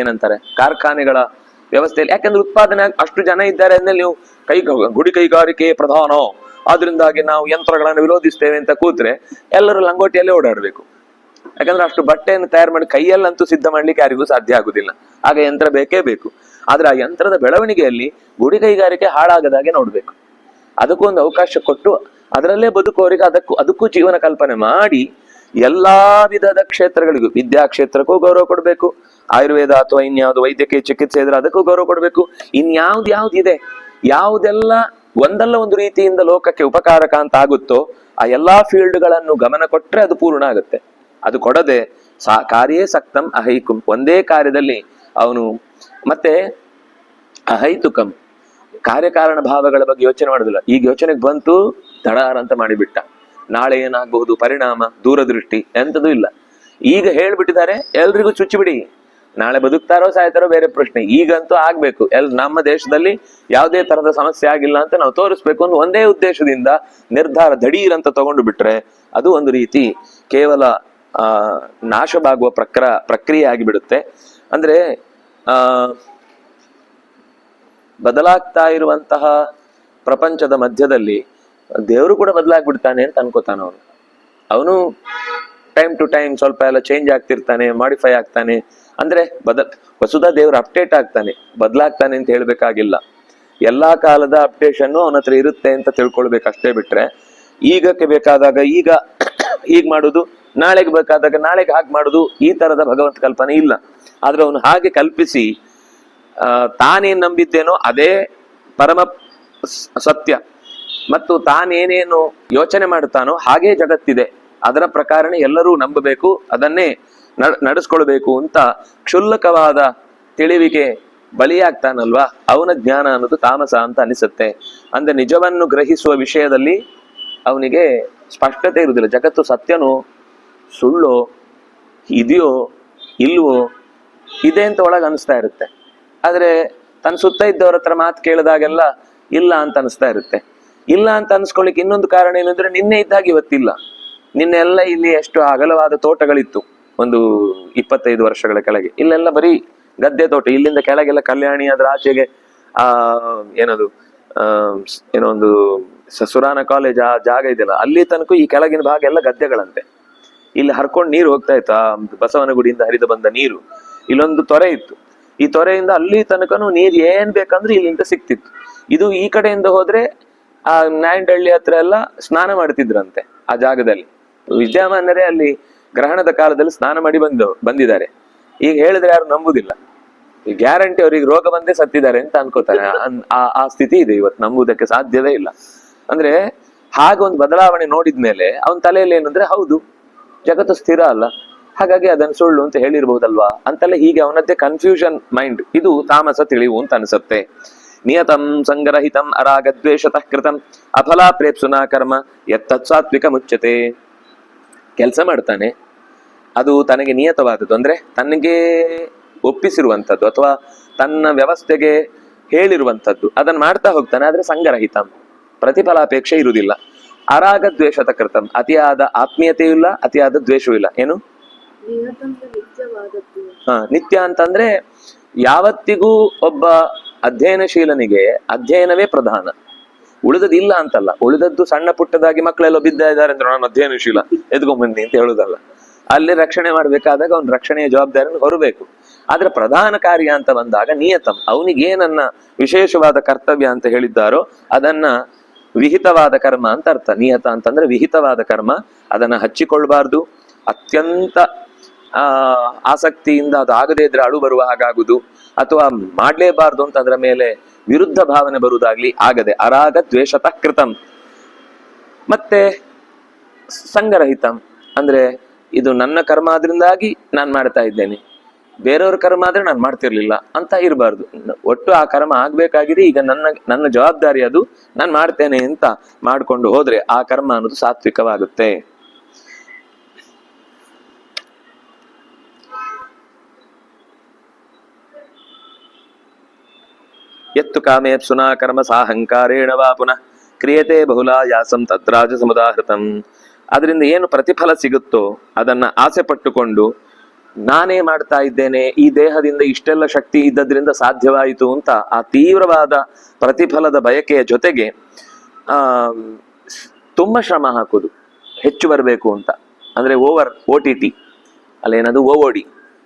Speaker 1: ಏನಂತಾರೆ ಕಾರ್ಖಾನೆಗಳ ವ್ಯವಸ್ಥೆಯಲ್ಲಿ, ಯಾಕಂದ್ರೆ ಉತ್ಪಾದನೆ ಅಷ್ಟು ಜನ ಇದ್ದಾರೆ ಅಂದ್ಮೇಲೆ ನೀವು ಗುಡಿ ಕೈಗಾರಿಕೆ ಪ್ರಧಾನ ಆದ್ರಿಂದಾಗಿ ನಾವು ಯಂತ್ರಗಳನ್ನು ವಿರೋಧಿಸ್ತೇವೆ ಅಂತ ಕೂತ್ರೆ ಎಲ್ಲರೂ ಲಂಗೋಟಿಯಲ್ಲೇ ಓಡಾಡಬೇಕು. ಯಾಕಂದ್ರೆ ಅಷ್ಟು ಬಟ್ಟೆಯನ್ನು ತಯಾರು ಮಾಡಿ ಕೈಯಲ್ಲಂತೂ ಸಿದ್ಧ ಮಾಡ್ಲಿಕ್ಕೆ ಯಾರಿಗೂ ಸಾಧ್ಯ ಆಗುದಿಲ್ಲ, ಆಗ ಯಂತ್ರ ಬೇಕೇ ಬೇಕು. ಆದ್ರೆ ಆ ಯಂತ್ರದ ಬೆಳವಣಿಗೆಯಲ್ಲಿ ಗುಡಿ ಕೈಗಾರಿಕೆ ಹಾಳಾಗದಾಗೆ ನೋಡ್ಬೇಕು. ಅದಕ್ಕೂ ಒಂದು ಅವಕಾಶ ಕೊಟ್ಟು ಅದರಲ್ಲೇ ಬದುಕುವವರಿಗೆ ಅದಕ್ಕೂ ಜೀವನ ಕಲ್ಪನೆ ಮಾಡಿ ಎಲ್ಲಾ ವಿಧದ ಕ್ಷೇತ್ರಗಳಿಗೂ, ವಿದ್ಯಾ ಕ್ಷೇತ್ರಕ್ಕೂ ಗೌರವ ಕೊಡ್ಬೇಕು, ಆಯುರ್ವೇದ ಅಥವಾ ಇನ್ಯಾವುದು ವೈದ್ಯಕೀಯ ಚಿಕಿತ್ಸೆ ಇದ್ರೆ ಅದಕ್ಕೂ ಗೌರವ ಕೊಡ್ಬೇಕು. ಯಾವ್ದಿದೆ, ಯಾವುದೆಲ್ಲ ಒಂದಲ್ಲ ಒಂದು ರೀತಿಯಿಂದ ಲೋಕಕ್ಕೆ ಉಪಕಾರಕ ಅಂತ ಆಗುತ್ತೋ ಆ ಎಲ್ಲಾ ಫೀಲ್ಡ್ಗಳನ್ನು ಗಮನ ಕೊಟ್ರೆ ಅದು ಪೂರ್ಣ ಆಗುತ್ತೆ. ಅದು ಕೊಡದೆ ಕಾರ್ಯೇ ಸಕ್ತಂ ಅಹೈಕುಂ, ಒಂದೇ ಕಾರ್ಯದಲ್ಲಿ ಅವನು ಮತ್ತೆ ಅಹೈತುಕಂ, ಕಾರ್ಯಕಾರಣ ಭಾವಗಳ ಬಗ್ಗೆ ಯೋಚನೆ ಮಾಡೋದಿಲ್ಲ. ಈಗ ಯೋಚನೆಗೆ ಬಂತು ದಡಾರ ಅಂತ ಮಾಡಿಬಿಟ್ಟ, ನಾಳೆ ಏನಾಗಬಹುದು ಪರಿಣಾಮ, ದೂರದೃಷ್ಟಿ ಎಂತದೂ ಇಲ್ಲ. ಈಗ ಹೇಳ್ಬಿಟ್ಟಿದ್ದಾರೆ ಎಲ್ರಿಗೂ ಚುಚ್ಚಿಬಿಡಿ, ನಾಳೆ ಬದುಕ್ತಾರೋ ಸಾಯ್ತಾರೋ ಬೇರೆ ಪ್ರಶ್ನೆ, ಈಗಂತೂ ಆಗ್ಬೇಕು. ನಮ್ಮ ದೇಶದಲ್ಲಿ ಯಾವುದೇ ತರದ ಸಮಸ್ಯೆ ಆಗಿಲ್ಲ ಅಂತ ನಾವು ತೋರಿಸ್ಬೇಕು ಅಂತ ಒಂದೇ ಉದ್ದೇಶದಿಂದ ನಿರ್ಧಾರ ದಡೀರ್ ಅಂತ ತಗೊಂಡು ಬಿಟ್ರೆ ಅದು ಒಂದು ರೀತಿ ಕೇವಲ ನಾಶವಾಗುವ ಪ್ರಕ್ರಿಯೆ ಆಗಿಬಿಡುತ್ತೆ. ಅಂದ್ರೆ ಬದಲಾಗ್ತಾ ಇರುವಂತಹ ಪ್ರಪಂಚದ ಮಧ್ಯದಲ್ಲಿ ದೇವರು ಕೂಡ ಬದಲಾಗ್ಬಿಡ್ತಾನೆ ಅಂತ ಅನ್ಕೋತಾನ ಅವನು ಟೈಮ್ ಟು ಟೈಮ್ ಸ್ವಲ್ಪ ಎಲ್ಲ ಚೇಂಜ್ ಆಗ್ತಿರ್ತಾನೆ, ಮಾಡಿಫೈ ಆಗ್ತಾನೆ. ಅಂದ್ರೆ ವಸುಧಾ ದೇವರು ಅಪ್ಡೇಟ್ ಆಗ್ತಾನೆ, ಬದಲಾಗ್ತಾನೆ ಅಂತ ಹೇಳ್ಬೇಕಾಗಿಲ್ಲ. ಎಲ್ಲಾ ಕಾಲದ ಅಪ್ಡೇಷನ್ ಅವನ ಹತ್ರ ಇರುತ್ತೆ ಅಂತ ತಿಳ್ಕೊಳ್ಬೇಕಷ್ಟೇ ಬಿಟ್ರೆ ಈಗಕ್ಕೆ ಬೇಕಾದಾಗ ಈಗ ಹೀಗ್ ಮಾಡುದು, ನಾಳೆಗೆ ಬೇಕಾದಾಗ ನಾಳೆಗೆ ಹಾಗೆ ಮಾಡುದು, ಈ ತರದ ಭಗವಂತ ಕಲ್ಪನೆ ಇಲ್ಲ. ಆದ್ರೆ ಅವನು ಹಾಗೆ ಕಲ್ಪಿಸಿ ತಾನೇನ್ ನಂಬಿದ್ದೇನೋ ಅದೇ ಪರಮ ಸತ್ಯ, ಮತ್ತು ತಾನೇನೇನು ಯೋಚನೆ ಮಾಡುತ್ತಾನೋ ಹಾಗೇ ಜಗತ್ತಿದೆ, ಅದರ ಪ್ರಕಾರನೇ ಎಲ್ಲರೂ ನಂಬಬೇಕು, ಅದನ್ನೇ ನಡೆಸ್ಕೊಳ್ಬೇಕು ಅಂತ ಕ್ಷುಲ್ಲಕವಾದ ತಿಳಿವಿಗೆ ಬಲಿಯಾಗ್ತಾನಲ್ವಾ, ಅವನ ಜ್ಞಾನ ಅನ್ನೋದು ತಾಮಸ ಅಂತ ಅನಿಸುತ್ತೆ. ಅಂದ್ರೆ ನಿಜವನ್ನು ಗ್ರಹಿಸುವ ವಿಷಯದಲ್ಲಿ ಅವನಿಗೆ ಸ್ಪಷ್ಟತೆ ಇರುವುದಿಲ್ಲ. ಜಗತ್ತು ಸತ್ಯನೋ ಸುಳ್ಳೋ, ಇದೆಯೋ ಇಲ್ವೋ, ಇದೆ ಅಂತ ಒಳಗೆ ಅನಿಸ್ತಾ ಇರುತ್ತೆ. ಆದ್ರೆ ತನ್ನ ಸುತ್ತ ಇದ್ದವ್ರ ಹತ್ರ ಮಾತು ಕೇಳಿದಾಗೆಲ್ಲ ಇಲ್ಲ ಅಂತ ಅನಿಸ್ತಾ ಇರುತ್ತೆ. ಇಲ್ಲ ಅಂತ ಅನ್ಸ್ಕೊಳ್ಳಿಕ್ಕೆ ಇನ್ನೊಂದು ಕಾರಣ ಏನಂದ್ರೆ ನಿನ್ನೆ ಇದ್ದಾಗ ಇವತ್ತಿಲ್ಲ. ನಿನ್ನೆಲ್ಲ ಇಲ್ಲಿ ಎಷ್ಟು ಅಗಲವಾದ ತೋಟಗಳಿತ್ತು ಒಂದು 25 ವರ್ಷಗಳ ಕೆಳಗೆ, ಇಲ್ಲೆಲ್ಲ ಬರೀ ಗದ್ದೆ ತೋಟ. ಇಲ್ಲಿಂದ ಕೆಳಗೆಲ್ಲ ಕಲ್ಯಾಣಿ ಅದ್ರ ಆಚೆಗೆ ಏನೋ ಒಂದು ಸುರಾನ ಕಾಲೇಜ್ ಆ ಜಾಗ ಇದೆಯಲ್ಲ, ಅಲ್ಲಿ ತನಕ ಈ ಕೆಳಗಿನ ಭಾಗ ಎಲ್ಲ ಗದ್ದೆಗಳಂತೆ. ಇಲ್ಲಿ ಹರ್ಕೊಂಡು ನೀರು ಹೋಗ್ತಾ ಇತ್ತು, ಆ ಬಸವನಗುಡಿಯಿಂದ ಹರಿದು ಬಂದ ನೀರು. ಇಲ್ಲೊಂದು ತೊರೆ ಇತ್ತು, ಈ ತೊರೆಯಿಂದ ಅಲ್ಲಿ ತನಕನು ನೀರು ಏನ್ ಬೇಕಂದ್ರೆ ಇಲ್ಲಿಂದ ಸಿಕ್ತಿತ್ತು. ಇದು ಈ ಕಡೆಯಿಂದ ಹೋದ್ರೆ ಆ ನಾಯಂಡಹಳ್ಳಿ ಹತ್ರ ಎಲ್ಲ ಸ್ನಾನ ಮಾಡ್ತಿದ್ರಂತೆ ಆ ಜಾಗದಲ್ಲಿ. ವಿದ್ಯಮಾನರೇ ಅಲ್ಲಿ ಗ್ರಹಣದ ಕಾಲದಲ್ಲಿ ಸ್ನಾನ ಮಾಡಿ ಬಂದಿದ್ದಾರೆ. ಈಗ ಹೇಳಿದ್ರೆ ಯಾರು ನಂಬುದಿಲ್ಲ, ಈ ಗ್ಯಾರಂಟಿ ಅವ್ರಿಗೆ ರೋಗ ಬಂದೇ ಸತ್ತಿದ್ದಾರೆ ಅಂತ ಅನ್ಕೋತಾರೆ. ಆ ಸ್ಥಿತಿ ಇದೆ ಇವತ್ತು, ನಂಬುದಕ್ಕೆ ಸಾಧ್ಯವೇ ಇಲ್ಲ. ಅಂದ್ರೆ ಹಾಗೊಂದು ಬದಲಾವಣೆ ನೋಡಿದ್ಮೇಲೆ ಅವನ ತಲೆಯಲ್ಲಿ ಏನಂದ್ರೆ ಹೌದು ಜಗತ್ತು ಸ್ಥಿರ ಅಲ್ಲ, ಹಾಗಾಗಿ ಅದನ್ನು ಸುಳ್ಳು ಅಂತ ಹೇಳಿರ್ಬಹುದಲ್ವಾ ಅಂತೆಲ್ಲ ಹೀಗೆ ಅವನದ್ದೇ ಕನ್ಫ್ಯೂಷನ್ ಮೈಂಡ್. ಇದು ತಾಮಸ ತಿಳಿವು ಅಂತ ಅನ್ಸುತ್ತೆ. ನಿಯತಂ ಸಂಗ್ರಹಿತಂ ಅರಾಗದ್ವೇಷತಃ ಕೃತಂ ಅಫಲಾ ಪ್ರೇಪ್ಸುನಾ ಕರ್ಮ ಯತ್ತತ್ ಸಾತ್ವಿಕ ಮುಚ್ಯತೆ. ಕೆಲಸ ಮಾಡ್ತಾನೆ, ಅದು ತನಗೆ ನಿಯತವಾದದ್ದು, ಅಂದ್ರೆ ತನಗೆ ಒಪ್ಪಿಸಿರುವಂಥದ್ದು ಅಥವಾ ತನ್ನ ವ್ಯವಸ್ಥೆಗೆ ಹೇಳಿರುವಂಥದ್ದು, ಅದನ್ನ ಮಾಡ್ತಾ ಹೋಗ್ತಾನೆ. ಆದ್ರೆ ಸಂಗ್ರಹಿತಂ, ಪ್ರತಿಫಲಾಪೇಕ್ಷೆ ಇರುವುದಿಲ್ಲ. ಅರಾಗದ್ವೇಷತ ಕೃತಂ, ಅತಿಯಾದ ಆತ್ಮೀಯತೆಯೂ ಇಲ್ಲ, ಅತಿಯಾದ ದ್ವೇಷವೂ ಇಲ್ಲ. ಏನು ನಿತ್ಯ ಅಂತಂದ್ರೆ ಯಾವತ್ತಿಗೂ ಒಬ್ಬ ಅಧ್ಯಯನಶೀಲನಿಗೆ ಅಧ್ಯಯನವೇ ಪ್ರಧಾನ, ಉಳಿದದಿಲ್ಲ ಅಂತಲ್ಲ. ಉಳಿದದ್ದು ಸಣ್ಣ ಪುಟ್ಟದಾಗಿ ಮಕ್ಕಳೆಲ್ಲ ಬಿದ್ದ ಇದ್ದಾರೆ ಅಂದ್ರೆ ನಾನು ಅಧ್ಯಯನಶೀಲ ಎದ್ಕೊಂಡ್ಬಂದಿ ಅಂತ ಹೇಳುದಲ್ಲ. ಅಲ್ಲಿ ರಕ್ಷಣೆ ಮಾಡ್ಬೇಕಾದಾಗ ಅವ್ನ ರಕ್ಷಣೆಯ ಜವಾಬ್ದಾರಿಯನ್ನು ಹೊರಬೇಕು. ಆದ್ರೆ ಪ್ರಧಾನ ಕಾರ್ಯ ಅಂತ ಬಂದಾಗ ನಿಯತಂ, ಅವನಿಗೆ ಏನನ್ನ ವಿಶೇಷವಾದ ಕರ್ತವ್ಯ ಅಂತ ಹೇಳಿದ್ದಾರೋ ಅದನ್ನ ವಿಹಿತವಾದ ಕರ್ಮ ಅಂತ ಅರ್ಥ. ನಿಯತ ಅಂತಂದ್ರೆ ವಿಹಿತವಾದ ಕರ್ಮ, ಅದನ್ನ ಹಚ್ಚಿಕೊಳ್ಬಾರ್ದು. ಅತ್ಯಂತ ಆಸಕ್ತಿಯಿಂದ ಅದು ಆಗದೇ ಇದ್ರೆ ಅಳು ಬರುವ ಹಾಗಾಗುದು, ಅಥವಾ ಮಾಡ್ಲೇಬಾರ್ದು ಅಂತ ಅದರ ಮೇಲೆ ವಿರುದ್ಧ ಭಾವನೆ ಬರುವುದಾಗ್ಲಿ ಆಗದೆ. ಅರಾಗ ದ್ವೇಷತಃ ಕೃತಂ. ಮತ್ತೆ ಸಂಗರಹಿತಂ ಅಂದ್ರೆ ಇದು ನನ್ನ ಕರ್ಮ ಆದ್ರಿಂದಾಗಿ ನಾನು ಮಾಡ್ತಾ ಇದ್ದೇನೆ, ಬೇರೆಯವ್ರ ಕರ್ಮ ಆದ್ರೆ ನಾನು ಮಾಡ್ತಿರ್ಲಿಲ್ಲ ಅಂತ ಇರಬಾರ್ದು. ಒಟ್ಟು ಆ ಕರ್ಮ ಆಗ್ಬೇಕಾಗಿದೆ, ಈಗ ನನ್ನ ಜವಾಬ್ದಾರಿ ಅದು, ನಾನು ಮಾಡ್ತೇನೆ ಅಂತ ಮಾಡ್ಕೊಂಡು ಹೋದ್ರೆ ಆ ಕರ್ಮ ಅನ್ನೋದು ಸಾತ್ವಿಕವಾಗುತ್ತೆ. ಯತ್ತು ಕಾಮೇತ್ ಸುನಾ ಕರ್ಮ ಸಾಹಂಕಾರೇಣ ವಾ ಪುನಃ ಕ್ರಿಯತೆ ಬಹುಲಾಯಾಸಂ ತದ್ರಾಜ ಸಮುದಾಹೃತಂ. ಅದರಿಂದ ಏನು ಪ್ರತಿಫಲ ಸಿಗುತ್ತೋ ಅದನ್ನ ಆಸೆ ಪಟ್ಟುಕೊಂಡು ನಾನೇ ಮಾಡ್ತಾ ಇದ್ದೇನೆ, ಈ ದೇಹದಿಂದ ಇಷ್ಟೆಲ್ಲ ಶಕ್ತಿ ಇದ್ದದ್ರಿಂದ ಸಾಧ್ಯವಾಯಿತು ಅಂತ ಆ ತೀವ್ರವಾದ ಪ್ರತಿಫಲದ ಬಯಕೆಯ ಜೊತೆಗೆ ತುಂಬಾ ಶ್ರಮ ಹಾಕುದು ಹೆಚ್ಚು ಬರಬೇಕು ಅಂತ. ಅಂದ್ರೆ OTT ಅಲ್ಲೇನದು OOD,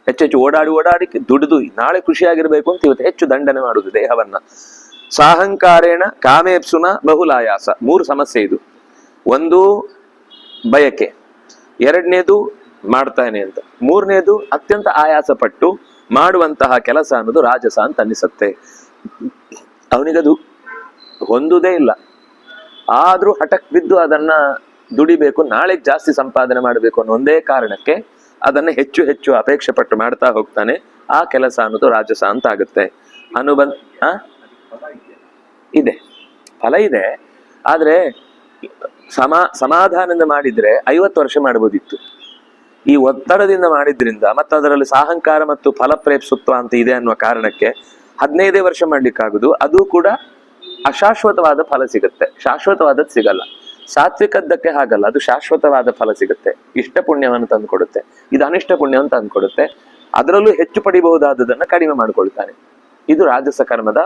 Speaker 1: ಹೆಚ್ಚೆಚ್ಚು ಓಡಾಡಿ ದುಡಿದು ನಾಳೆ ಖುಷಿಯಾಗಿರ್ಬೇಕು ಅಂತ ಇವತ್ತು ಹೆಚ್ಚು ದಂಡನೆ ಮಾಡುದು ದೇಹವನ್ನ. ಸಾಹಂಕಾರೇಣ ಕಾಮೇಪ್ಸುನ ಬಹುಲಾಯಾಸ. 3 ಸಮಸ್ಯೆ ಇದು. ಒಂದು ಬಯಕೆ, ಎರಡನೇದು ಮಾಡ್ತಾನೆ ಅಂತ, ಮೂರನೇದು ಅತ್ಯಂತ ಆಯಾಸ ಪಟ್ಟು ಮಾಡುವಂತಹ ಕೆಲಸ ಅನ್ನೋದು ರಾಜಸ ಅಂತ ಅನ್ನಿಸತ್ತೆ. ಅವನಿಗದು ಹೊಂದುವುದೇ ಇಲ್ಲ, ಆದ್ರೂ ಹಠಕ್ ಬಿದ್ದು ಅದನ್ನ ದುಡಿಬೇಕು, ನಾಳೆ ಜಾಸ್ತಿ ಸಂಪಾದನೆ ಮಾಡಬೇಕು ಅನ್ನೋ ಒಂದೇ ಕಾರಣಕ್ಕೆ ಅದನ್ನ ಹೆಚ್ಚು ಹೆಚ್ಚು ಅಪೇಕ್ಷೆ ಪಟ್ಟು ಮಾಡ್ತಾ ಹೋಗ್ತಾನೆ. ಆ ಕೆಲಸ ಅನ್ನೋದು ರಾಜಸ ಅಂತ ಆಗುತ್ತೆ. ಇದೆ, ಫಲ ಇದೆ. ಆದ್ರೆ ಸಮಾಧಾನದಿಂದ ಮಾಡಿದ್ರೆ 50 ವರ್ಷ ಮಾಡ್ಬೋದಿತ್ತು. ಈ ಒತ್ತಡದಿಂದ ಮಾಡಿದ್ರಿಂದ ಮತ್ತು ಅದರಲ್ಲಿ ಸಾಹಂಕಾರ ಮತ್ತು ಫಲಪ್ರೇಪ್ಸುತ್ವ ಅಂತ ಇದೆ ಅನ್ನುವ ಕಾರಣಕ್ಕೆ 15 ವರ್ಷ ಮಾಡ್ಲಿಕ್ಕಾಗುದು. ಅದು ಕೂಡ ಅಶಾಶ್ವತವಾದ ಫಲ ಸಿಗುತ್ತೆ, ಶಾಶ್ವತವಾದದ್ದು ಸಿಗಲ್ಲ. ಸಾತ್ವಿಕದ್ದಕ್ಕೆ ಹಾಗಲ್ಲ, ಅದು ಶಾಶ್ವತವಾದ ಫಲ ಸಿಗುತ್ತೆ, ಇಷ್ಟ ಪುಣ್ಯವನ್ನು ತಂದುಕೊಡುತ್ತೆ. ಇದು ಅನಿಷ್ಟ ಪುಣ್ಯವನ್ನು ತಂದುಕೊಡುತ್ತೆ. ಅದರಲ್ಲೂ ಹೆಚ್ಚು ಪಡಿಬಹುದಾದದನ್ನ ಕಡಿಮೆ ಮಾಡಿಕೊಳ್ತಾನೆ. ಇದು ರಾಜಸ ಕರ್ಮದ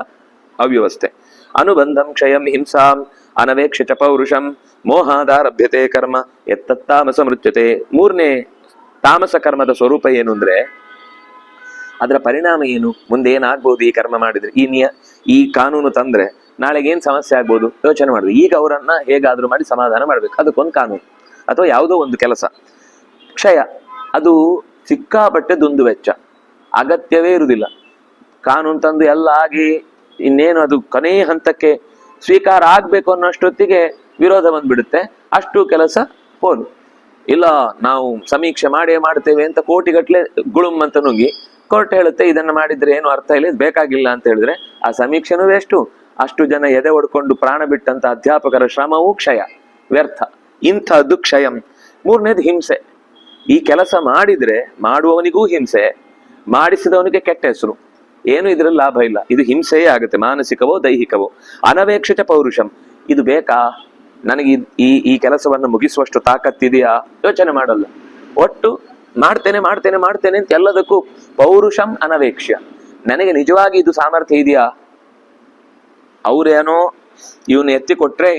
Speaker 1: ಅವ್ಯವಸ್ಥೆ. ಅನುಬಂಧಂ ಕ್ಷಯಂ ಹಿಂಸಾಂ ಅನವೇಕ್ಷ ಪೌರುಷಂ ಮೋಹಾದಾರಭ್ಯತೆ ಕರ್ಮ ಎತ್ತತ್ತಾಮಸ ಮೃತ್ಯತೆ. 3ನೇ ತಾಮಸ ಕರ್ಮದ ಸ್ವರೂಪ ಏನು ಅಂದ್ರೆ, ಅದರ ಪರಿಣಾಮ ಏನು, ಮುಂದೆ ಏನಾಗ್ಬೋದು ಈ ಕರ್ಮ ಮಾಡಿದ್ರೆ, ಈ ಕಾನೂನು ತಂದ್ರೆ ನಾಳೆಗೆ ಏನ್ ಸಮಸ್ಯೆ ಆಗ್ಬೋದು ಯೋಚನೆ ಮಾಡುದು. ಈಗ ಅವರನ್ನ ಹೇಗಾದ್ರೂ ಮಾಡಿ ಸಮಾಧಾನ ಮಾಡ್ಬೇಕು, ಅದಕ್ಕೊಂದು ಕಾನೂನು ಅಥವಾ ಯಾವುದೋ ಒಂದು ಕೆಲಸ. ಕ್ಷಯ, ಅದು ಸಿಕ್ಕಾಪಟ್ಟೆ ದುಂದು ವೆಚ್ಚ, ಅಗತ್ಯವೇ ಇರುವುದಿಲ್ಲ. ಕಾನೂನು ತಂದು ಎಲ್ಲ ಆಗಿ ಇನ್ನೇನು ಅದು ಕೊನೆ ಹಂತಕ್ಕೆ ಸ್ವೀಕಾರ ಆಗ್ಬೇಕು ಅನ್ನೋಷ್ಟೊತ್ತಿಗೆ ವಿರೋಧ ಬಂದ್ಬಿಡುತ್ತೆ. ಅಷ್ಟು ಕೆಲಸ ಹೋದು. ಇಲ್ಲ, ನಾವು ಸಮೀಕ್ಷೆ ಮಾಡ್ತೇವೆ ಅಂತ ಕೋಟಿಗಟ್ಲೆ ಗುಳುಮ್ ಅಂತ ನುಗ್ಗಿ ಕೋರ್ಟ್ ಹೇಳುತ್ತೆ ಇದನ್ನ ಮಾಡಿದ್ರೆ ಏನು ಅರ್ಥ ಇಲ್ಲ, ಇದು ಬೇಕಾಗಿಲ್ಲ ಅಂತ ಹೇಳಿದ್ರೆ ಆ ಸಮೀಕ್ಷೆನೂ ವೇಸ್ಟು. ಅಷ್ಟು ಜನ ಎದೆ ಒಡ್ಕೊಂಡು ಪ್ರಾಣ ಬಿಟ್ಟಂತ ಅಧ್ಯಾಪಕರ ಶ್ರಮವೂ ಕ್ಷಯ, ವ್ಯರ್ಥ. ಇಂಥದ್ದು ಕ್ಷಯಂ. 3ನೇದು ಹಿಂಸೆ. ಈ ಕೆಲಸ ಮಾಡಿದ್ರೆ ಮಾಡುವವನಿಗೂ ಹಿಂಸೆ, ಮಾಡಿಸಿದವನಿಗೆ ಕೆಟ್ಟ ಹೆಸರು, ಏನು ಇದ್ರಲ್ಲಿ ಲಾಭ ಇಲ್ಲ. ಇದು ಹಿಂಸೆಯೇ ಆಗುತ್ತೆ, ಮಾನಸಿಕವೋ ದೈಹಿಕವೋ. ಅನವೇಕ್ಷಿತ ಪೌರುಷಂ, ಇದು ಬೇಕಾ ನನಗೆ, ಈ ಕೆಲಸವನ್ನು ಮುಗಿಸುವಷ್ಟು ತಾಕತ್ತಿದೆಯಾ ಯೋಚನೆ ಮಾಡಲ್ಲ. ಒಟ್ಟು ಮಾಡ್ತೇನೆ ಅಂತ ಎಲ್ಲದಕ್ಕೂ ಪೌರುಷಂ ಅನವೇಕ್ಷ್ಯ. ನನಗೆ ನಿಜವಾಗಿ ಇದು ಸಾಮರ್ಥ್ಯ ಇದೆಯಾ, ಅವ್ರೇನೋ ಇವನು ಎತ್ತಿ ಕೊಟ್ರೆ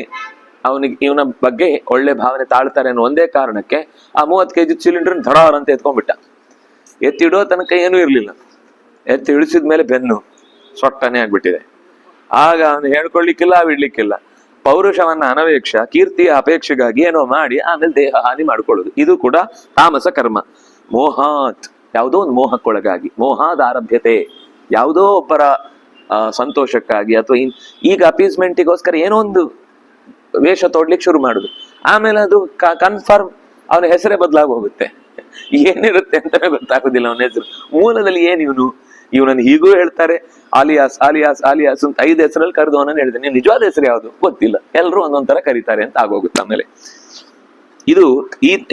Speaker 1: ಇವನ ಬಗ್ಗೆ ಒಳ್ಳೆ ಭಾವನೆ ತಾಳ್ತಾರೆ ಅನ್ನೋ ಒಂದೇ ಕಾರಣಕ್ಕೆ ಆ 30 kg ಸಿಲಿಂಡರ್ ಧಡಾರ್ ಅಂತ ಎತ್ಕೊಂಡ್ಬಿಟ್ಟ. ಎತ್ತಿಡೋ ತನಕ ಏನೂ ಇರ್ಲಿಲ್ಲ, ಎತ್ತಿ ಇಳಿಸಿದ ಮೇಲೆ ಬೆನ್ನು ಸೊಟ್ಟನೆ ಆಗ್ಬಿಟ್ಟಿದೆ. ಆಗ ಅವನು ಹೇಳ್ಕೊಳ್ಲಿಕ್ಕಿಲ್ಲ, ಬಿಡ್ಲಿಕ್ಕಿಲ್ಲ. ಪೌರುಷವನ್ನ ಅನವೇಕ್ಷ, ಕೀರ್ತಿಯ ಅಪೇಕ್ಷೆಗಾಗಿ ಏನೋ ಮಾಡಿ ಆಮೇಲೆ ದೇಹ ಹಾನಿ ಮಾಡ್ಕೊಳ್ಳೋದು, ಇದು ಕೂಡ ತಾಮಸ ಕರ್ಮ. ಮೋಹಾತ್, ಯಾವುದೋ ಒಂದು ಮೋಹಕ್ಕೊಳಗಾಗಿ, ಮೋಹಾದ ಆರಭ್ಯತೆ, ಯಾವುದೋ ಒಬ್ಬರ ಸಂತೋಷಕ್ಕಾಗಿ ಅಥವಾ ಈಗ ಅಪೀಸ್ಮೆಂಟಿಗೋಸ್ಕರ ಏನೋ ಒಂದು ವೇಷ ತೋಡ್ಲಿಕ್ಕೆ ಶುರು ಮಾಡುದು. ಆಮೇಲೆ ಅದು ಕನ್ಫರ್ಮ್ ಅವನ ಹೆಸರೇ ಬದಲಾಗಿ ಹೋಗುತ್ತೆ, ಏನಿರುತ್ತೆ ಅಂತಾನೆ ಗೊತ್ತಾಗುದಿಲ್ಲ ಅವನ ಹೆಸರು. ಮೂಲದಲ್ಲಿ ಏನ್ ಇವನನ್ನು ಹೀಗೂ ಹೇಳ್ತಾರೆ, ಆಲಿಯಾಸ್ ಆಲಿಯಾಸ್ ಆಲಿಯಾಸ್ ಅಂತ 5 ಹೆಸರಲ್ಲಿ ಕರೆದವನನ್ನು ಹೇಳಿದೆ. ನೀವು ನಿಜವಾದ ಹೆಸರು ಯಾವುದು ಗೊತ್ತಿಲ್ಲ, ಎಲ್ಲರೂ ಒಂದೊಂದರ ಕರೀತಾರೆ ಅಂತ ಆಗೋಗುತ್ತೆ. ಆಮೇಲೆ ಇದು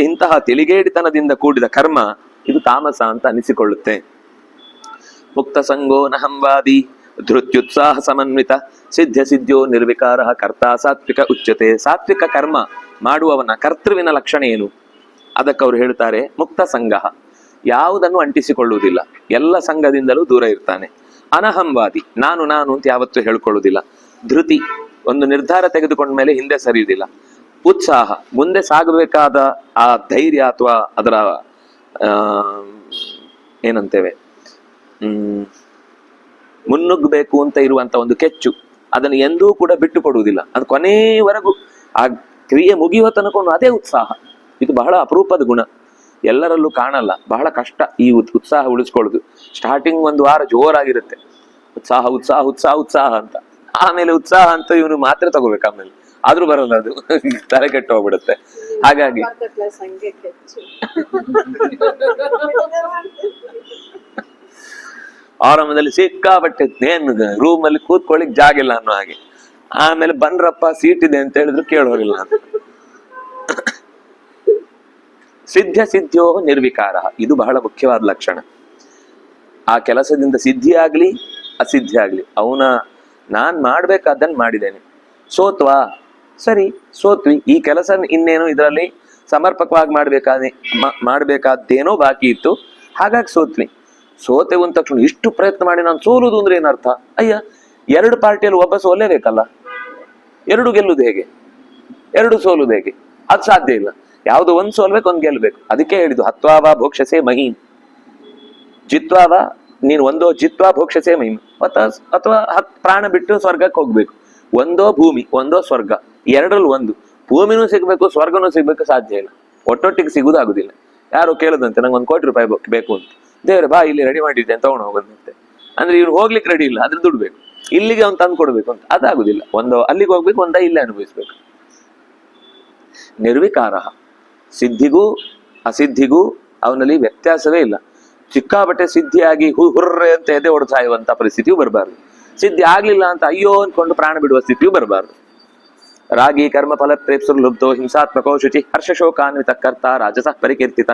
Speaker 1: ಇಂತಹ ತಿಳಿಗೇಡಿತನದಿಂದ ಕೂಡಿದ ಕರ್ಮ, ಇದು ತಾಮಸ ಅಂತ ಅನಿಸಿಕೊಳ್ಳುತ್ತೆ. ಮುಕ್ತ ಸಂಗೋ ನಹಂವಾದಿ ಧೃತ್ಯುತ್ಸಾಹ ಸಮನ್ವಿತ ಸಿದ್ಧ ಸಿದ್ಧೋ ನಿರ್ವಿಕಾರ ಕರ್ತ ಸಾತ್ವಿಕ ಉಚ್ಯತೆ. ಸಾತ್ವಿಕ ಕರ್ಮ ಮಾಡುವವನ ಕರ್ತೃವಿನ ಲಕ್ಷಣ ಏನು, ಅದಕ್ಕೆ ಅವ್ರು ಹೇಳ್ತಾರೆ ಮುಕ್ತ ಸಂಘ, ಯಾವುದನ್ನು ಅಂಟಿಸಿಕೊಳ್ಳುವುದಿಲ್ಲ, ಎಲ್ಲ ಸಂಘದಿಂದಲೂ ದೂರ ಇರ್ತಾನೆ. ಅನಹಂವಾದಿ, ನಾನು ಅಂತ ಯಾವತ್ತೂ ಹೇಳ್ಕೊಳ್ಳುವುದಿಲ್ಲ. ಧೃತಿ, ಒಂದು ನಿರ್ಧಾರ ತೆಗೆದುಕೊಂಡ ಮೇಲೆ ಹಿಂದೆ ಸರಿಯುವುದಿಲ್ಲ. ಉತ್ಸಾಹ, ಮುಂದೆ ಸಾಗಬೇಕಾದ ಆ ಧೈರ್ಯ ಅಥವಾ ಅದರ ಏನಂತೇವೆ ಮುನ್ನುಗ್ಗಬೇಕು ಅಂತ ಇರುವಂತ ಒಂದು ಕೆಚ್ಚು, ಅದನ್ನು ಎಂದೂ ಕೂಡ ಬಿಟ್ಟು ಕೊಡುವುದಿಲ್ಲ. ಅದು ಕೊನೆಯವರೆಗೂ ಆ ಕ್ರಿಯೆ ಮುಗಿಯುವ ತನಕ ಅದೇ ಉತ್ಸಾಹ. ಇದು ಬಹಳ ಅಪರೂಪದ ಗುಣ, ಎಲ್ಲರಲ್ಲೂ ಕಾಣಲ್ಲ, ಬಹಳ ಕಷ್ಟ ಈ ಉತ್ಸಾಹ ಉಳಿಸ್ಕೊಳ್ಳೋದು. ಸ್ಟಾರ್ಟಿಂಗ್ 1 ವಾರ ಜೋರಾಗಿರುತ್ತೆ, ಉತ್ಸಾಹ ಉತ್ಸಾಹ ಉತ್ಸಾಹ ಉತ್ಸಾಹ ಅಂತ. ಆಮೇಲೆ ಉತ್ಸಾಹ ಅಂತ ಇವನು ಮಾತ್ರ ತಗೋಬೇಕು, ಆಮೇಲೆ ಆದ್ರೂ ಬರಲ್ಲ, ಅದು ತಲೆ ಕೆಟ್ಟು ಹೋಗ್ಬಿಡುತ್ತೆ. ಹಾಗಾಗಿ ಆರಂಭದಲ್ಲಿ ಸಿಕ್ಕಾಬಟ್ಟೆ ಏನ್ ರೂಮಲ್ಲಿ ಕೂತ್ಕೊಳ್ಳಿಕ್ ಜಾಗ ಇಲ್ಲ ಅನ್ನೋ ಹಾಗೆ. ಆಮೇಲೆ ಬಂದ್ರಪ್ಪ ಸೀಟ್ ಇದೆ ಅಂತ ಹೇಳಿದ್ರು ಕೇಳೋರಿಲ್ಲ ಅಂತ. ಸಿದ್ಧ ಸಿದ್ಧೋ ನಿರ್ವಿಕಾರ, ಇದು ಬಹಳ ಮುಖ್ಯವಾದ ಲಕ್ಷಣ. ಆ ಕೆಲಸದಿಂದ ಸಿದ್ಧಿ ಆಗ್ಲಿ ಅಸಿದ್ಧಿ ಆಗ್ಲಿ ನಾನ್ ಮಾಡ್ಬೇಕಾದ್ದನ್ನು ಮಾಡಿದ್ದೇನೆ. ಸೋತ್ವಾ, ಸರಿ ಸೋತ್ವಿ, ಈ ಕೆಲಸ ಇನ್ನೇನು ಇದರಲ್ಲಿ ಸಮರ್ಪಕವಾಗಿ ಮಾಡ್ಬೇಕಾದ್ದೇನೋ ಬಾಕಿ ಇತ್ತು, ಹಾಗಾಗಿ ಸೋತ್ವಿ. ಸೋತೆವು ಅಂದ ತಕ್ಷಣ ಇಷ್ಟು ಪ್ರಯತ್ನ ಮಾಡಿ ನಾನು ಸೋಲುದು ಅಂದ್ರೆ ಏನರ್ಥ? ಅಯ್ಯ, 2 ಪಾರ್ಟಿಯಲ್ಲಿ ಒಬ್ಬ ಸೋಲೇಬೇಕಲ್ಲ, 2 ಗೆಲ್ಲುದು ಹೇಗೆ, 2 ಸೋಲುದು ಹೇಗೆ? ಅದು ಸಾಧ್ಯ ಇಲ್ಲ. ಯಾವ್ದು ಒಂದು ಸೋಲ್ಬೇಕು, ಒಂದು ಗೆಲ್ಬೇಕು. ಅದಕ್ಕೆ ಹೇಳಿದ್ದು ಹತ್ವಾವ ಭೋಕ್ಷಸೆ ಮಹೀನ್. ಜಿತ್ವಾವ ನೀನು ಒಂದೋ ಜಿತ್ವಾ ಭೋಕ್ಷಸೆ ಮಹಿಮೆ ಅಥವಾ 10 ಪ್ರಾಣ ಬಿಟ್ಟು ಸ್ವರ್ಗಕ್ಕೆ ಹೋಗ್ಬೇಕು. ಒಂದೋ ಭೂಮಿ ಒಂದೋ ಸ್ವರ್ಗ, ಎರಡರಲ್ಲಿ ಒಂದು. ಭೂಮಿನೂ ಸಿಗ್ಬೇಕು ಸ್ವರ್ಗನೂ ಸಿಗ್ಬೇಕು ಸಾಧ್ಯ ಇಲ್ಲ, ಒಟ್ಟೊಟ್ಟಿಗೆ ಸಿಗುದಾಗುದಿಲ್ಲ. ಯಾರೋ ಕೇಳದಂತೆ ನಂಗೆ 1 ಕೋಟಿ ರೂಪಾಯಿ ಬೇಕು ಅಂತ, ದೇವ್ರೆ ಬಾ ಇಲ್ಲಿ ರೆಡಿ ಮಾಡಿದ್ದೆ ತಗೊಂಡು ಹೋಗೋದಂತೆ. ಅಂದ್ರೆ ಇವ್ರು ಹೋಗ್ಲಿಕ್ಕೆ ರೆಡಿ ಇಲ್ಲ, ಅದ್ರ ದುಡ್ಡು ಬೇಕು, ಇಲ್ಲಿಗೆ ಅವ್ನು ತಂದು ಕೊಡ್ಬೇಕು ಅಂತ. ಅದಾಗುದಿಲ್ಲ. ಒಂದು ಅಲ್ಲಿಗೆ ಹೋಗ್ಬೇಕು, ಒಂದ ಇಲ್ಲೇ ಅನುಭವಿಸ್ಬೇಕು. ನಿರ್ವಿಕಾರ, ಸಿದ್ಧಿಗೂ ಅಸಿದ್ಧಿಗೂ ಅವನಲ್ಲಿ ವ್ಯತ್ಯಾಸವೇ ಇಲ್ಲ. ಸಿಕ್ಕಾಬಟ್ಟೆ ಸಿದ್ಧಿಯಾಗಿ ಹುರ್ರೆ ಅಂತ ಎದೆ ಹೊಡೆದು ಸಾಯುವಂತ ಪರಿಸ್ಥಿತಿಯೂ ಬರಬಾರ್ದು. ಸಿದ್ಧಿ ಆಗ್ಲಿಲ್ಲ ಅಂತ ಅಯ್ಯೋ ಅನ್ಕೊಂಡು ಪ್ರಾಣ ಬಿಡುವ ಸ್ಥಿತಿಯೂ ಬರಬಾರ್ದು. ರಾಗಿ ಕರ್ಮ ಫಲ ಪ್ರೇಪ್ಸುರ್ ಲುಬ್ಧೋ ಹಿಂಸಾತ್ಮಕೋ ಶುಚಿ ಹರ್ಷ ಶೋಕಾನ್ವಿತ ಕರ್ತ ರಾಜಸ ಪರಿಕೀರ್ತಿತ.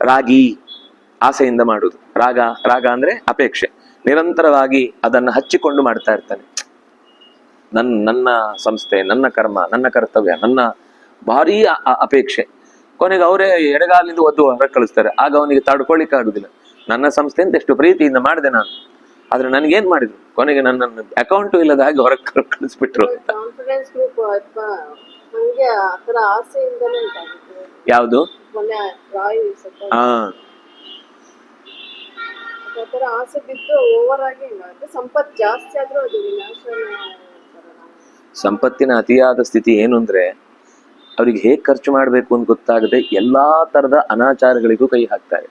Speaker 1: ರಾಗಿ ಆಸೆಯಿಂದ ಮಾಡುವುದು. ರಾಗ ಅಂದ್ರೆ ಅಪೇಕ್ಷೆ, ನಿರಂತರವಾಗಿ ಅದನ್ನು ಹಚ್ಚಿಕೊಂಡು ಮಾಡ್ತಾ ಇರ್ತಾನೆ. ನನ್ನ ಸಂಸ್ಥೆ, ನನ್ನ ಕರ್ಮ, ನನ್ನ ಕರ್ತವ್ಯ, ನನ್ನ ಭಾರೀ ಅಪೇಕ್ಷೆ. ಕೊನೆಗೆ ಅವರೇ ಎಡಗಾಲಿಂದ ಒದ್ದು ಹೊರಗೆ ಕಳಿಸ್ತಾರೆ. ಆಗ ಅವನಿಗೆ ತಡ್ಕೊಳ್ಳಿಕ್ಕೆ ಆಗುದಿಲ್ಲ. ನನ್ನ ಸಂಸ್ಥೆ ಅಂತ ಎಷ್ಟು ಪ್ರೀತಿಯಿಂದ ಮಾಡಿದೆ ನಾನು, ಆದ್ರೆ ನನ್ಗೇನ್ ಮಾಡಿದ್ರು, ಕೊನೆಗೆ ನನ್ನ ಅಕೌಂಟು ಇಲ್ಲದ ಹಾಗೆ ಹೊರಗೆ ಕಳಿಸ್ಬಿಟ್ರು. ಯಾವುದು? ಸಂಪತ್ತಿನ ಅತಿಯಾದ ಸ್ಥಿತಿ ಏನು ಅಂದ್ರೆ ಅವ್ರಿಗೆ ಹೇಗ್ ಖರ್ಚು ಮಾಡ್ಬೇಕು ಅಂತ ಗೊತ್ತಾಗದೆ ಎಲ್ಲಾ ತರದ ಅನಾಚಾರಗಳಿಗೂ ಕೈ ಹಾಕ್ತಾರೆ.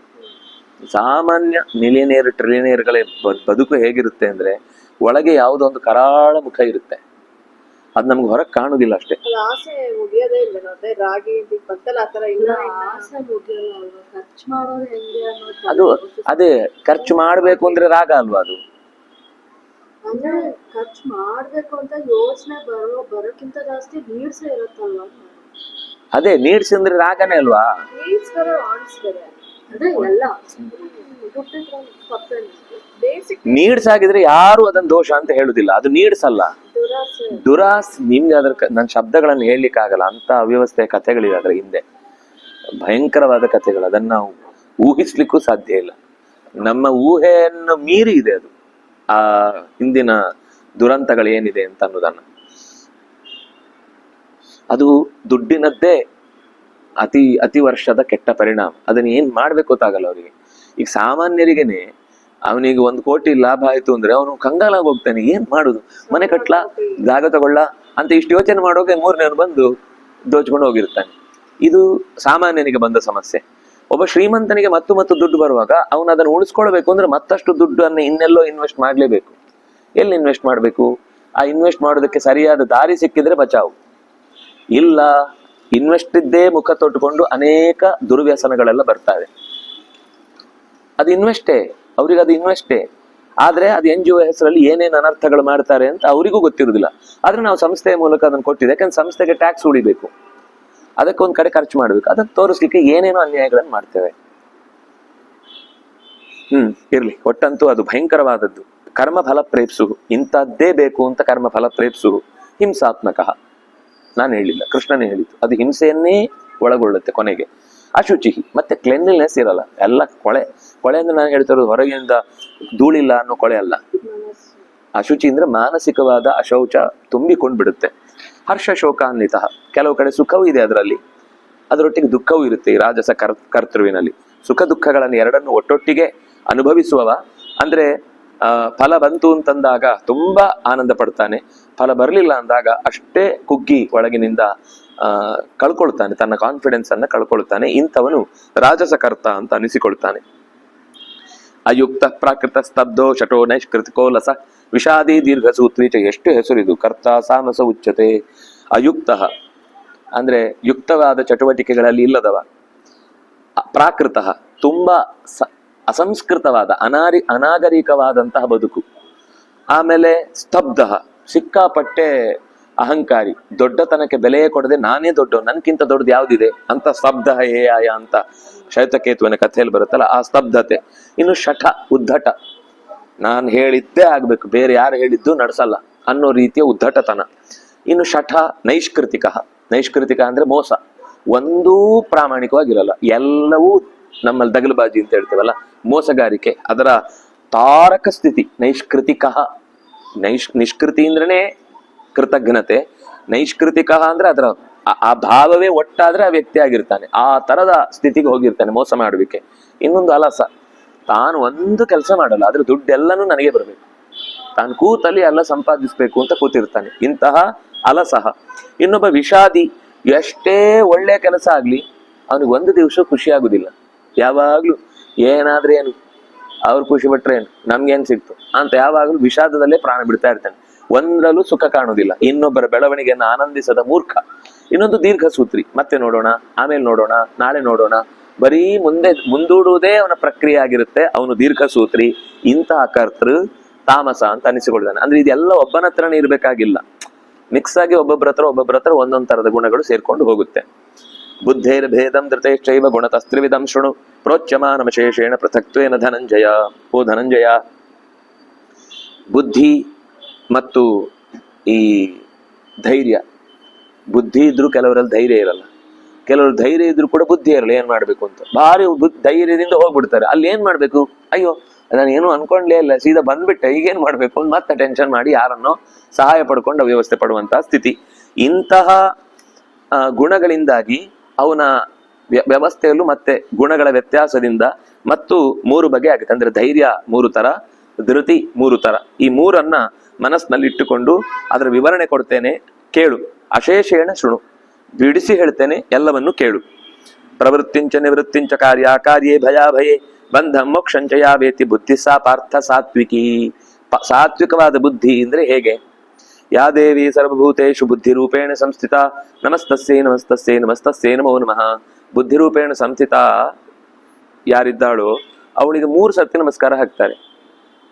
Speaker 1: ಸಾಮಾನ್ಯ ಮಿಲಿಯನೇರ್ ಟ್ರಿಲಿಯನೇರ್ಗಳೇ ಬದುಕು ಹೇಗಿರುತ್ತೆ ಅಂದ್ರೆ ಒಳಗೆ ಯಾವುದೋ ಒಂದು ಕರಾಳ ಮುಖ ಇರುತ್ತೆ, ಅದ್ ನಮ್ಗೆ ಹೊರಗೆ ಕಾಣುದಿಲ್ಲ ಅಷ್ಟೇ. ಅದು ಅದೇ ಖರ್ಚು ಮಾಡ್ಬೇಕು ಅಂದ್ರೆ ರಾಗ ಅಲ್ವಾ ಅದು?
Speaker 2: ಖರ್ಚು ಮಾಡ್ಬೇಕು ಅಂತ ಯೋಚನೆ ಬರೋಕ್ಕಿಂತ ಜಾಸ್ತಿ ನೀಡ್ಸ್ ಇರುತ್ತಲ್ವಾ?
Speaker 1: ಅದೇ ನೀಡ್ಸ್ ಅಂದ್ರೆ ರಾಗನೇ ಅಲ್ವಾ? ನೀಡ್ಸ್ ಆಗಿದ್ರೆ ಯಾರು ಅದನ್ನ ದೋಷ ಅಂತ ಹೇಳುದಿಲ್ಲ. ಅದು ನೀಡ್ಸ್ ಅಲ್ಲ, ದುರಾಸ್. ನಿಮ್ಗೆ ಅದ್ರ ನನ್ನ ಶಬ್ದಗಳನ್ನು ಹೇಳಲಿಕ್ಕೆ ಆಗಲ್ಲ, ಅಂತ ಅವ್ಯವಸ್ಥೆಯ ಕಥೆಗಳಿವೆ ಅದ್ರ ಹಿಂದೆ, ಭಯಂಕರವಾದ ಕಥೆಗಳು. ಅದನ್ನ ನಾವು ಊಹಿಸ್ಲಿಕ್ಕೂ ಸಾಧ್ಯ ಇಲ್ಲ. ನಮ್ಮ ಊಹೆಯನ್ನು ಮೀರಿ ಇದೆ ಅದು, ಆ ಹಿಂದಿನ ದುರಂತಗಳು ಏನಿದೆ ಅಂತ ಅನ್ನೋದನ್ನ. ಅದು ದುಡ್ಡಿನದ್ದೇ ಅತಿ ವರ್ಷದ ಕೆಟ್ಟ ಪರಿಣಾಮ. ಅದನ್ನ ಏನ್ ಮಾಡ್ಬೇಕು ಗೊತ್ತಾಗಲ್ಲ ಅವರಿಗೆ. ಈಗ ಸಾಮಾನ್ಯರಿಗೇನೆ ಅವನಿಗೆ 1 ಕೋಟಿ ಲಾಭ ಆಯ್ತು ಅಂದ್ರೆ ಅವನು ಕಂಗಾಲಾಗಿ ಹೋಗ್ತಾನೆ. ಏನ್ ಮಾಡುದು, ಮನೆ ಕಟ್ಲಾ, ಜಾಗ ತಗೊಳ್ಳ ಅಂತ ಇಷ್ಟು ಯೋಚನೆ ಮಾಡೋಕೆ 3ನೇವನು ಬಂದು ದೋಚ್ಕೊಂಡು ಹೋಗಿರ್ತಾನೆ. ಇದು ಸಾಮಾನ್ಯನಿಗೆ ಬಂದ ಸಮಸ್ಯೆ. ಒಬ್ಬ ಶ್ರೀಮಂತನಿಗೆ ಮತ್ತು ದುಡ್ಡು ಬರುವಾಗ ಅವನು ಅದನ್ನು ಉಳಿಸ್ಕೊಳ್ಬೇಕು ಅಂದ್ರೆ ಮತ್ತಷ್ಟು ದುಡ್ಡನ್ನು ಇನ್ನೆಲ್ಲೋ ಇನ್ವೆಸ್ಟ್ ಮಾಡ್ಲೇಬೇಕು. ಎಲ್ಲಿ ಇನ್ವೆಸ್ಟ್ ಮಾಡ್ಬೇಕು? ಆ ಇನ್ವೆಸ್ಟ್ ಮಾಡೋದಕ್ಕೆ ಸರಿಯಾದ ದಾರಿ ಸಿಕ್ಕಿದ್ರೆ ಬಚಾವು. ಇಲ್ಲ, ಇನ್ವೆಸ್ಟ್ ಇದ್ದೇ ಮುಖ ತೊಟ್ಟುಕೊಂಡು ಅನೇಕ ದುರ್ವ್ಯಸನಗಳೆಲ್ಲ ಬರ್ತಾವೆ. ಅದು ಇನ್ವೆಸ್ಟೇ, ಅವ್ರಿಗೆ ಅದು ಇನ್ವೆಸ್ಟೇ. ಆದ್ರೆ ಅದು NGO ಹೆಸರಲ್ಲಿ ಏನೇನು ಅನರ್ಥಗಳು ಮಾಡ್ತಾರೆ ಅಂತ ಅವರಿಗೂ ಗೊತ್ತಿರುವುದಿಲ್ಲ. ಆದ್ರೆ ನಾವು ಸಂಸ್ಥೆಯ ಮೂಲಕ ಅದನ್ನು ಕೊಟ್ಟಿದೆ. ಯಾಕಂದ್ರೆ ಸಂಸ್ಥೆಗೆ ಟ್ಯಾಕ್ಸ್ ಉಳಿಬೇಕು, ಅದಕ್ಕೊಂದ್ ಕಡೆ ಖರ್ಚು ಮಾಡ್ಬೇಕು. ಅದನ್ನ ತೋರಿಸ್ಲಿಕ್ಕೆ ಏನೇನೋ ಅನ್ಯಾಯಗಳನ್ನು ಮಾಡ್ತೇವೆ. ಇರ್ಲಿ, ಒಟ್ಟಂತೂ ಅದು ಭಯಂಕರವಾದದ್ದು. ಕರ್ಮ ಫಲ ಪ್ರೇಪ್ಸು, ಇಂಥದ್ದೇ ಬೇಕು ಅಂತ ಕರ್ಮ ಫಲ ಪ್ರೇಪ್ಸು ಹಿಂಸಾತ್ಮಕ. ನಾನು ಹೇಳಿಲ್ಲ, ಕೃಷ್ಣನೇ ಹೇಳಿದ್ದು. ಅದು ಹಿಂಸೆಯನ್ನೇ ಒಳಗೊಳ್ಳುತ್ತೆ ಕೊನೆಗೆ. ಅಶುಚಿ, ಮತ್ತೆ ಕ್ಲೆನ್ಲಿನೆಸ್ ಇರಲ್ಲ, ಎಲ್ಲ ಕೊಳೆ. ಕೊಳೆ ಅಂದ್ರೆ ನಾನು ಹೇಳ್ತಾ ಇರೋದು ಹೊರಗಿನಿಂದ ಧೂಳಿಲ್ಲ ಅನ್ನೋ ಕೊಳೆ ಅಲ್ಲ. ಅಶುಚಿ ಅಂದ್ರೆ ಮಾನಸಿಕವಾದ ಅಶೌಚ ತುಂಬಿಕೊಂಡ್ ಬಿಡುತ್ತೆ. ಹರ್ಷ ಶೋಕಾನ್ವಿತ, ಕೆಲವು ಕಡೆ ಸುಖವೂ ಇದೆ ಅದರಲ್ಲಿ, ಅದರೊಟ್ಟಿಗೆ ದುಃಖವೂ ಇರುತ್ತೆ. ಈ ರಾಜಸ ಕರ್ತೃವಿನಲ್ಲಿ ಸುಖ ದುಃಖಗಳನ್ನು ಎರಡನ್ನು ಒಟ್ಟೊಟ್ಟಿಗೆ ಅನುಭವಿಸುವವ. ಅಂದ್ರೆ ಫಲ ಬಂತು ಅಂತಂದಾಗ ತುಂಬಾ ಆನಂದ ಪಡ್ತಾನೆ, ಫಲ ಬರಲಿಲ್ಲ ಅಂದಾಗ ಅಷ್ಟೇ ಕುಗ್ಗಿ ಒಳಗಿನಿಂದ ಕಳ್ಕೊಳ್ತಾನೆ, ತನ್ನ ಕಾನ್ಫಿಡೆನ್ಸ್ ಅನ್ನ ಕಳ್ಕೊಳ್ತಾನೆ. ಇಂಥವನು ರಾಜಸಕರ್ತ ಅಂತ ಅನಿಸಿಕೊಳ್ತಾನೆ. ಅಯುಕ್ತ ಪ್ರಾಕೃತ ಸ್ತಬ್ಧೋ ಶಟೋ ನೈಷ್ಕೃತಿಕೋ ಲಸ ವಿಷಾದಿ ದೀರ್ಘ ಸೂತ್ರೀಚ. ಎಷ್ಟು ಹೆಸರಿದು, ಕರ್ತ ಸಾಮಸ ಉಚ್ಯತೆ. ಅಯುಕ್ತ ಅಂದ್ರೆ ಯುಕ್ತವಾದ ಚಟುವಟಿಕೆಗಳಲ್ಲಿ ಇಲ್ಲದವ. ಪ್ರಾಕೃತ ತುಂಬಾ ಅಸಂಸ್ಕೃತವಾದ ಅನಾಗರಿಕವಾದಂತಹ ಬದುಕು. ಆಮೇಲೆ ಸ್ತಬ್ಧ, ಸಿಕ್ಕಾಪಟ್ಟೆ ಅಹಂಕಾರಿ, ದೊಡ್ಡತನಕ್ಕೆ ಬೆಲೆಯೇ ಕೊಡದೆ ನಾನೇ ದೊಡ್ಡ, ನನ್ಕಿಂತ ದೊಡ್ಡದು ಯಾವ್ದಿದೆ ಅಂತ ಸ್ತಬ್ಧ ಹೇಯಾಯ ಅಂತ ಶ್ವೇತಕೇತುವಿನ ಕಥೆಯಲ್ಲಿ ಬರುತ್ತಲ್ಲ, ಆ ಸ್ತಬ್ಧತೆ. ಇನ್ನು ಶಠ, ಉದ್ಧಟ, ನಾನು ಹೇಳಿದ್ದೇ ಆಗ್ಬೇಕು, ಬೇರೆ ಯಾರು ಹೇಳಿದ್ದು ನಡ್ಸಲ್ಲ ಅನ್ನೋ ರೀತಿಯ ಉದ್ಧಟತನ. ಇನ್ನು ಶಠ ನೈಷ್ಕೃತಿಕ. ನೈಷ್ಕೃತಿಕ ಅಂದ್ರೆ ಮೋಸ, ಒಂದೂ ಪ್ರಾಮಾಣಿಕವಾಗಿರಲ್ಲ, ಎಲ್ಲವೂ ನಮ್ಮಲ್ಲಿ ದಗಲುಬಾಜಿ ಅಂತ ಹೇಳ್ತೇವಲ್ಲ, ಮೋಸಗಾರಿಕೆ, ಅದರ ತಾರಕ ಸ್ಥಿತಿ. ನೈಷ್ಕೃತಿಕ, ನಿಷ್ಕೃತಿ ಅಂದ್ರೇನೆ ಕೃತಜ್ಞತೆ. ನೈಷ್ಕೃತಿಕ ಅಂದ್ರೆ ಅದರ ಆ ಭಾವವೇ ಒಟ್ಟಾದ್ರೆ ಆ ವ್ಯಕ್ತಿ ಆಗಿರ್ತಾನೆ, ಆ ತರದ ಸ್ಥಿತಿಗೆ ಹೋಗಿರ್ತಾನೆ, ಮೋಸ ಮಾಡುವಿಕೆ. ಇನ್ನೊಂದು ಅಲಸ, ತಾನು ಒಂದು ಕೆಲಸ ಮಾಡಲ್ಲ, ಆದ್ರೆ ದುಡ್ಡೆಲ್ಲನೂ ನನಗೆ ಬರಬೇಕು, ತಾನು ಕೂತಲ್ಲಿ ಎಲ್ಲ ಸಂಪಾದಿಸ್ಬೇಕು ಅಂತ ಕೂತಿರ್ತಾನೆ. ಇಂತಹ ಅಲಸಹ. ಇನ್ನೊಬ್ಬ ವಿಷಾದಿ, ಎಷ್ಟೇ ಒಳ್ಳೆ ಕೆಲಸ ಆಗ್ಲಿ ಅವನಿಗೆ ಒಂದು ದಿವಸ ಖುಷಿ ಆಗುದಿಲ್ಲ. ಯಾವಾಗ್ಲೂ ಏನಾದ್ರೆ ಏನು, ಅವ್ರು ಖುಷಿ ಪಟ್ರೆ ಏನು, ನಮ್ಗೇನ್ ಸಿಕ್ತು ಅಂತ ಯಾವಾಗ್ಲೂ ವಿಷಾದದಲ್ಲೇ ಪ್ರಾಣ ಬಿಡ್ತಾ ಇರ್ತಾನೆ. ಒಂದ್ರಲ್ಲೂ ಸುಖ ಕಾಣುವುದಿಲ್ಲ. ಇನ್ನೊಬ್ಬರ ಬೆಳವಣಿಗೆಯನ್ನು ಆನಂದಿಸದ ಮೂರ್ಖ. ಇನ್ನೊಂದು ದೀರ್ಘ ಸೂತ್ರಿ, ಮತ್ತೆ ನೋಡೋಣ, ಆಮೇಲೆ ನೋಡೋಣ, ನಾಳೆ ನೋಡೋಣ, ಬರೀ ಮುಂದೂಡುವುದೇ ಅವನ ಪ್ರಕ್ರಿಯೆ ಆಗಿರುತ್ತೆ. ಅವನು ದೀರ್ಘ ಸೂತ್ರಿ. ಇಂತಹ ಕರ್ತೃ ತಾಮಸ ಅಂತ ಅನಿಸಿಕೊಳ್ತಾನೆ. ಅಂದ್ರೆ ಇದೆಲ್ಲ ಒಬ್ಬನ ಹತ್ರನೇ ಇರ್ಬೇಕಾಗಿಲ್ಲ, ಮಿಕ್ಸ್ ಆಗಿ ಒಬ್ಬೊಬ್ಬರ ಹತ್ರ ಒಂದೊಂದ್ ತರದ ಗುಣಗಳು ಸೇರ್ಕೊಂಡು ಹೋಗುತ್ತೆ. ಬುದ್ಧೇರ್ ಭೇದಂ ಧೃತೇಶ್ಚೈವ ಗುಣತಸ್ತ್ರಿವಿಧಂ ಶೃಣು ಪ್ರೋಚ್ಯಮಾನಮಶೇಷೇಣ ಪೃಥಕ್ತ್ವೇನ ಧನಂಜಯ. ಓ ಧನಂಜಯ, ಬುದ್ಧಿ ಮತ್ತು ಈ ಧೈರ್ಯ. ಬುದ್ಧಿ ಇದ್ರೂ ಕೆಲವರಲ್ಲಿ ಧೈರ್ಯ ಇರಲ್ಲ, ಕೆಲವರು ಧೈರ್ಯ ಇದ್ರು ಕೂಡ ಬುದ್ಧಿ ಇರಲ್ಲ ಏನ್ ಮಾಡ್ಬೇಕು ಅಂತ. ಭಾರಿ ಧೈರ್ಯದಿಂದ ಹೋಗ್ಬಿಡ್ತಾರೆ. ಅಲ್ಲಿ ಏನ್ ಮಾಡ್ಬೇಕು, ಅಯ್ಯೋ ನಾನು ಏನು ಅನ್ಕೊಂಡ್ಲೇ ಇಲ್ಲ, ಸೀದಾ ಬಂದ್ಬಿಟ್ಟೆ, ಈಗೇನ್ ಮಾಡ್ಬೇಕು ಅಂತ ಮತ್ತೆ ಟೆನ್ಷನ್ ಮಾಡಿ ಯಾರನ್ನೋ ಸಹಾಯ ಪಡ್ಕೊಂಡು ಅವ್ಯವಸ್ಥೆ ಪಡುವಂತಹ ಸ್ಥಿತಿ. ಇಂತಹ ಗುಣಗಳಿಂದಾಗಿ ಅವನ ವ್ಯವಸ್ಥೆಯಲ್ಲೂ ಮತ್ತೆ ಗುಣಗಳ ವ್ಯತ್ಯಾಸದಿಂದ ಮತ್ತು 3 ಬಗೆ ಆಗುತ್ತೆ. ಅಂದ್ರೆ ಧೈರ್ಯ 3 ತರ, ಧೃತಿ 3 ತರ. ಈ 3ಅನ್ನ ಮನಸ್ಸಿನಲ್ಲಿ ಇಟ್ಟುಕೊಂಡು ಅದರ ವಿವರಣೆ ಕೊಡ್ತೇನೆ, ಕೇಳು. ಅಶೇಷೇಣ ಶೃಣು, ಬಿಡಿಸಿ ಹೇಳ್ತೇನೆ, ಎಲ್ಲವನ್ನು ಕೇಳು. ಪ್ರವೃತ್ತಿಂಚ ನಿವೃತ್ತಿಂಚ ಕಾರ್ಯ ಕಾರ್ಯೇ ಭಯಾಭಯೇ ಬಂಧ ಮೋಕ್ಷಂಚ ಯಾವೇತಿ ಬುದ್ಧಿ ಸಾ ಪಾರ್ಥ ಸಾತ್ವಿಕಿ. ಸಾತ್ವಿಕವಾದ ಬುದ್ಧಿ ಅಂದ್ರೆ ಹೇಗೆ? ಯಾ ದೇವಿ ಸರ್ವಭೂತೇಷು ಬುದ್ಧಿರೂಪೇಣ ಸಂಸ್ಥಿತ ನಮಸ್ತಸ್ಯೈ ನಮಸ್ತಸ್ಯೈ ನಮಸ್ತಸ್ಯೈ ನಮೋ ನಮಃ. ಬುದ್ಧಿರೂಪೇಣ ಸಂಸ್ಥಿತ ಯಾರಿದ್ದಾಳೋ ಅವಳಿಗೆ 3 ಸರ್ತಿ ನಮಸ್ಕಾರ ಹಾಕ್ತಾರೆ.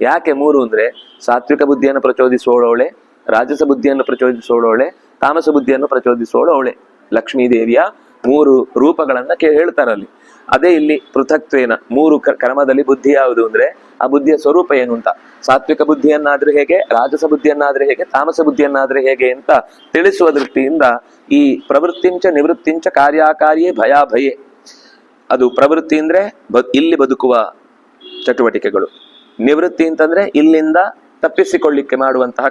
Speaker 1: ಯಾಕೆ 3 ಅಂದ್ರೆ ಸಾತ್ವಿಕ ಬುದ್ಧಿಯನ್ನು ಪ್ರಚೋದಿಸೋಳವಳೆ, ರಾಜಸ ಬುದ್ಧಿಯನ್ನು ಪ್ರಚೋದಿಸೋಳವಳೆ, ತಾಮಸ ಬುದ್ಧಿಯನ್ನು ಪ್ರಚೋದಿಸೋಳವಳೆ. ಲಕ್ಷ್ಮೀ ದೇವಿಯ 3 ರೂಪಗಳನ್ನ ಹೇಳ್ತಾರಲ್ಲಿ. ಅದೇ ಇಲ್ಲಿ ಪೃಥಕ್ತ್ವೇನ 3 ಕ್ರಮದಲ್ಲಿ ಬುದ್ಧಿ ಯಾವುದು ಅಂದ್ರೆ ಆ ಬುದ್ಧಿಯ ಸ್ವರೂಪ ಏನು ಅಂತ. ಸಾತ್ವಿಕ ಬುದ್ಧಿಯನ್ನಾದ್ರೆ ಹೇಗೆ, ರಾಜಸ ಬುದ್ಧಿಯನ್ನಾದ್ರೆ ಹೇಗೆ, ತಾಮಸ ಬುದ್ಧಿಯನ್ನಾದ್ರೆ ಹೇಗೆ ಅಂತ ತಿಳಿಸುವ ದೃಷ್ಟಿಯಿಂದ ಈ ಪ್ರವೃತ್ತಿಂಚ ನಿವೃತ್ತಿಂಚ ಕಾರ್ಯಕಾರ್ಯೇ ಭಯಾಭಯೇ. ಅದು ಪ್ರವೃತ್ತಿ ಅಂದ್ರೆ ಇಲ್ಲಿ ಬದುಕುವ ಚಟುವಟಿಕೆಗಳು, ನಿವೃತ್ತಿ ಅಂತಂದ್ರೆ ಇಲ್ಲಿಂದ ತಪ್ಪಿಸಿಕೊಳ್ಳಿಕ್ಕೆ ಮಾಡುವಂತಹ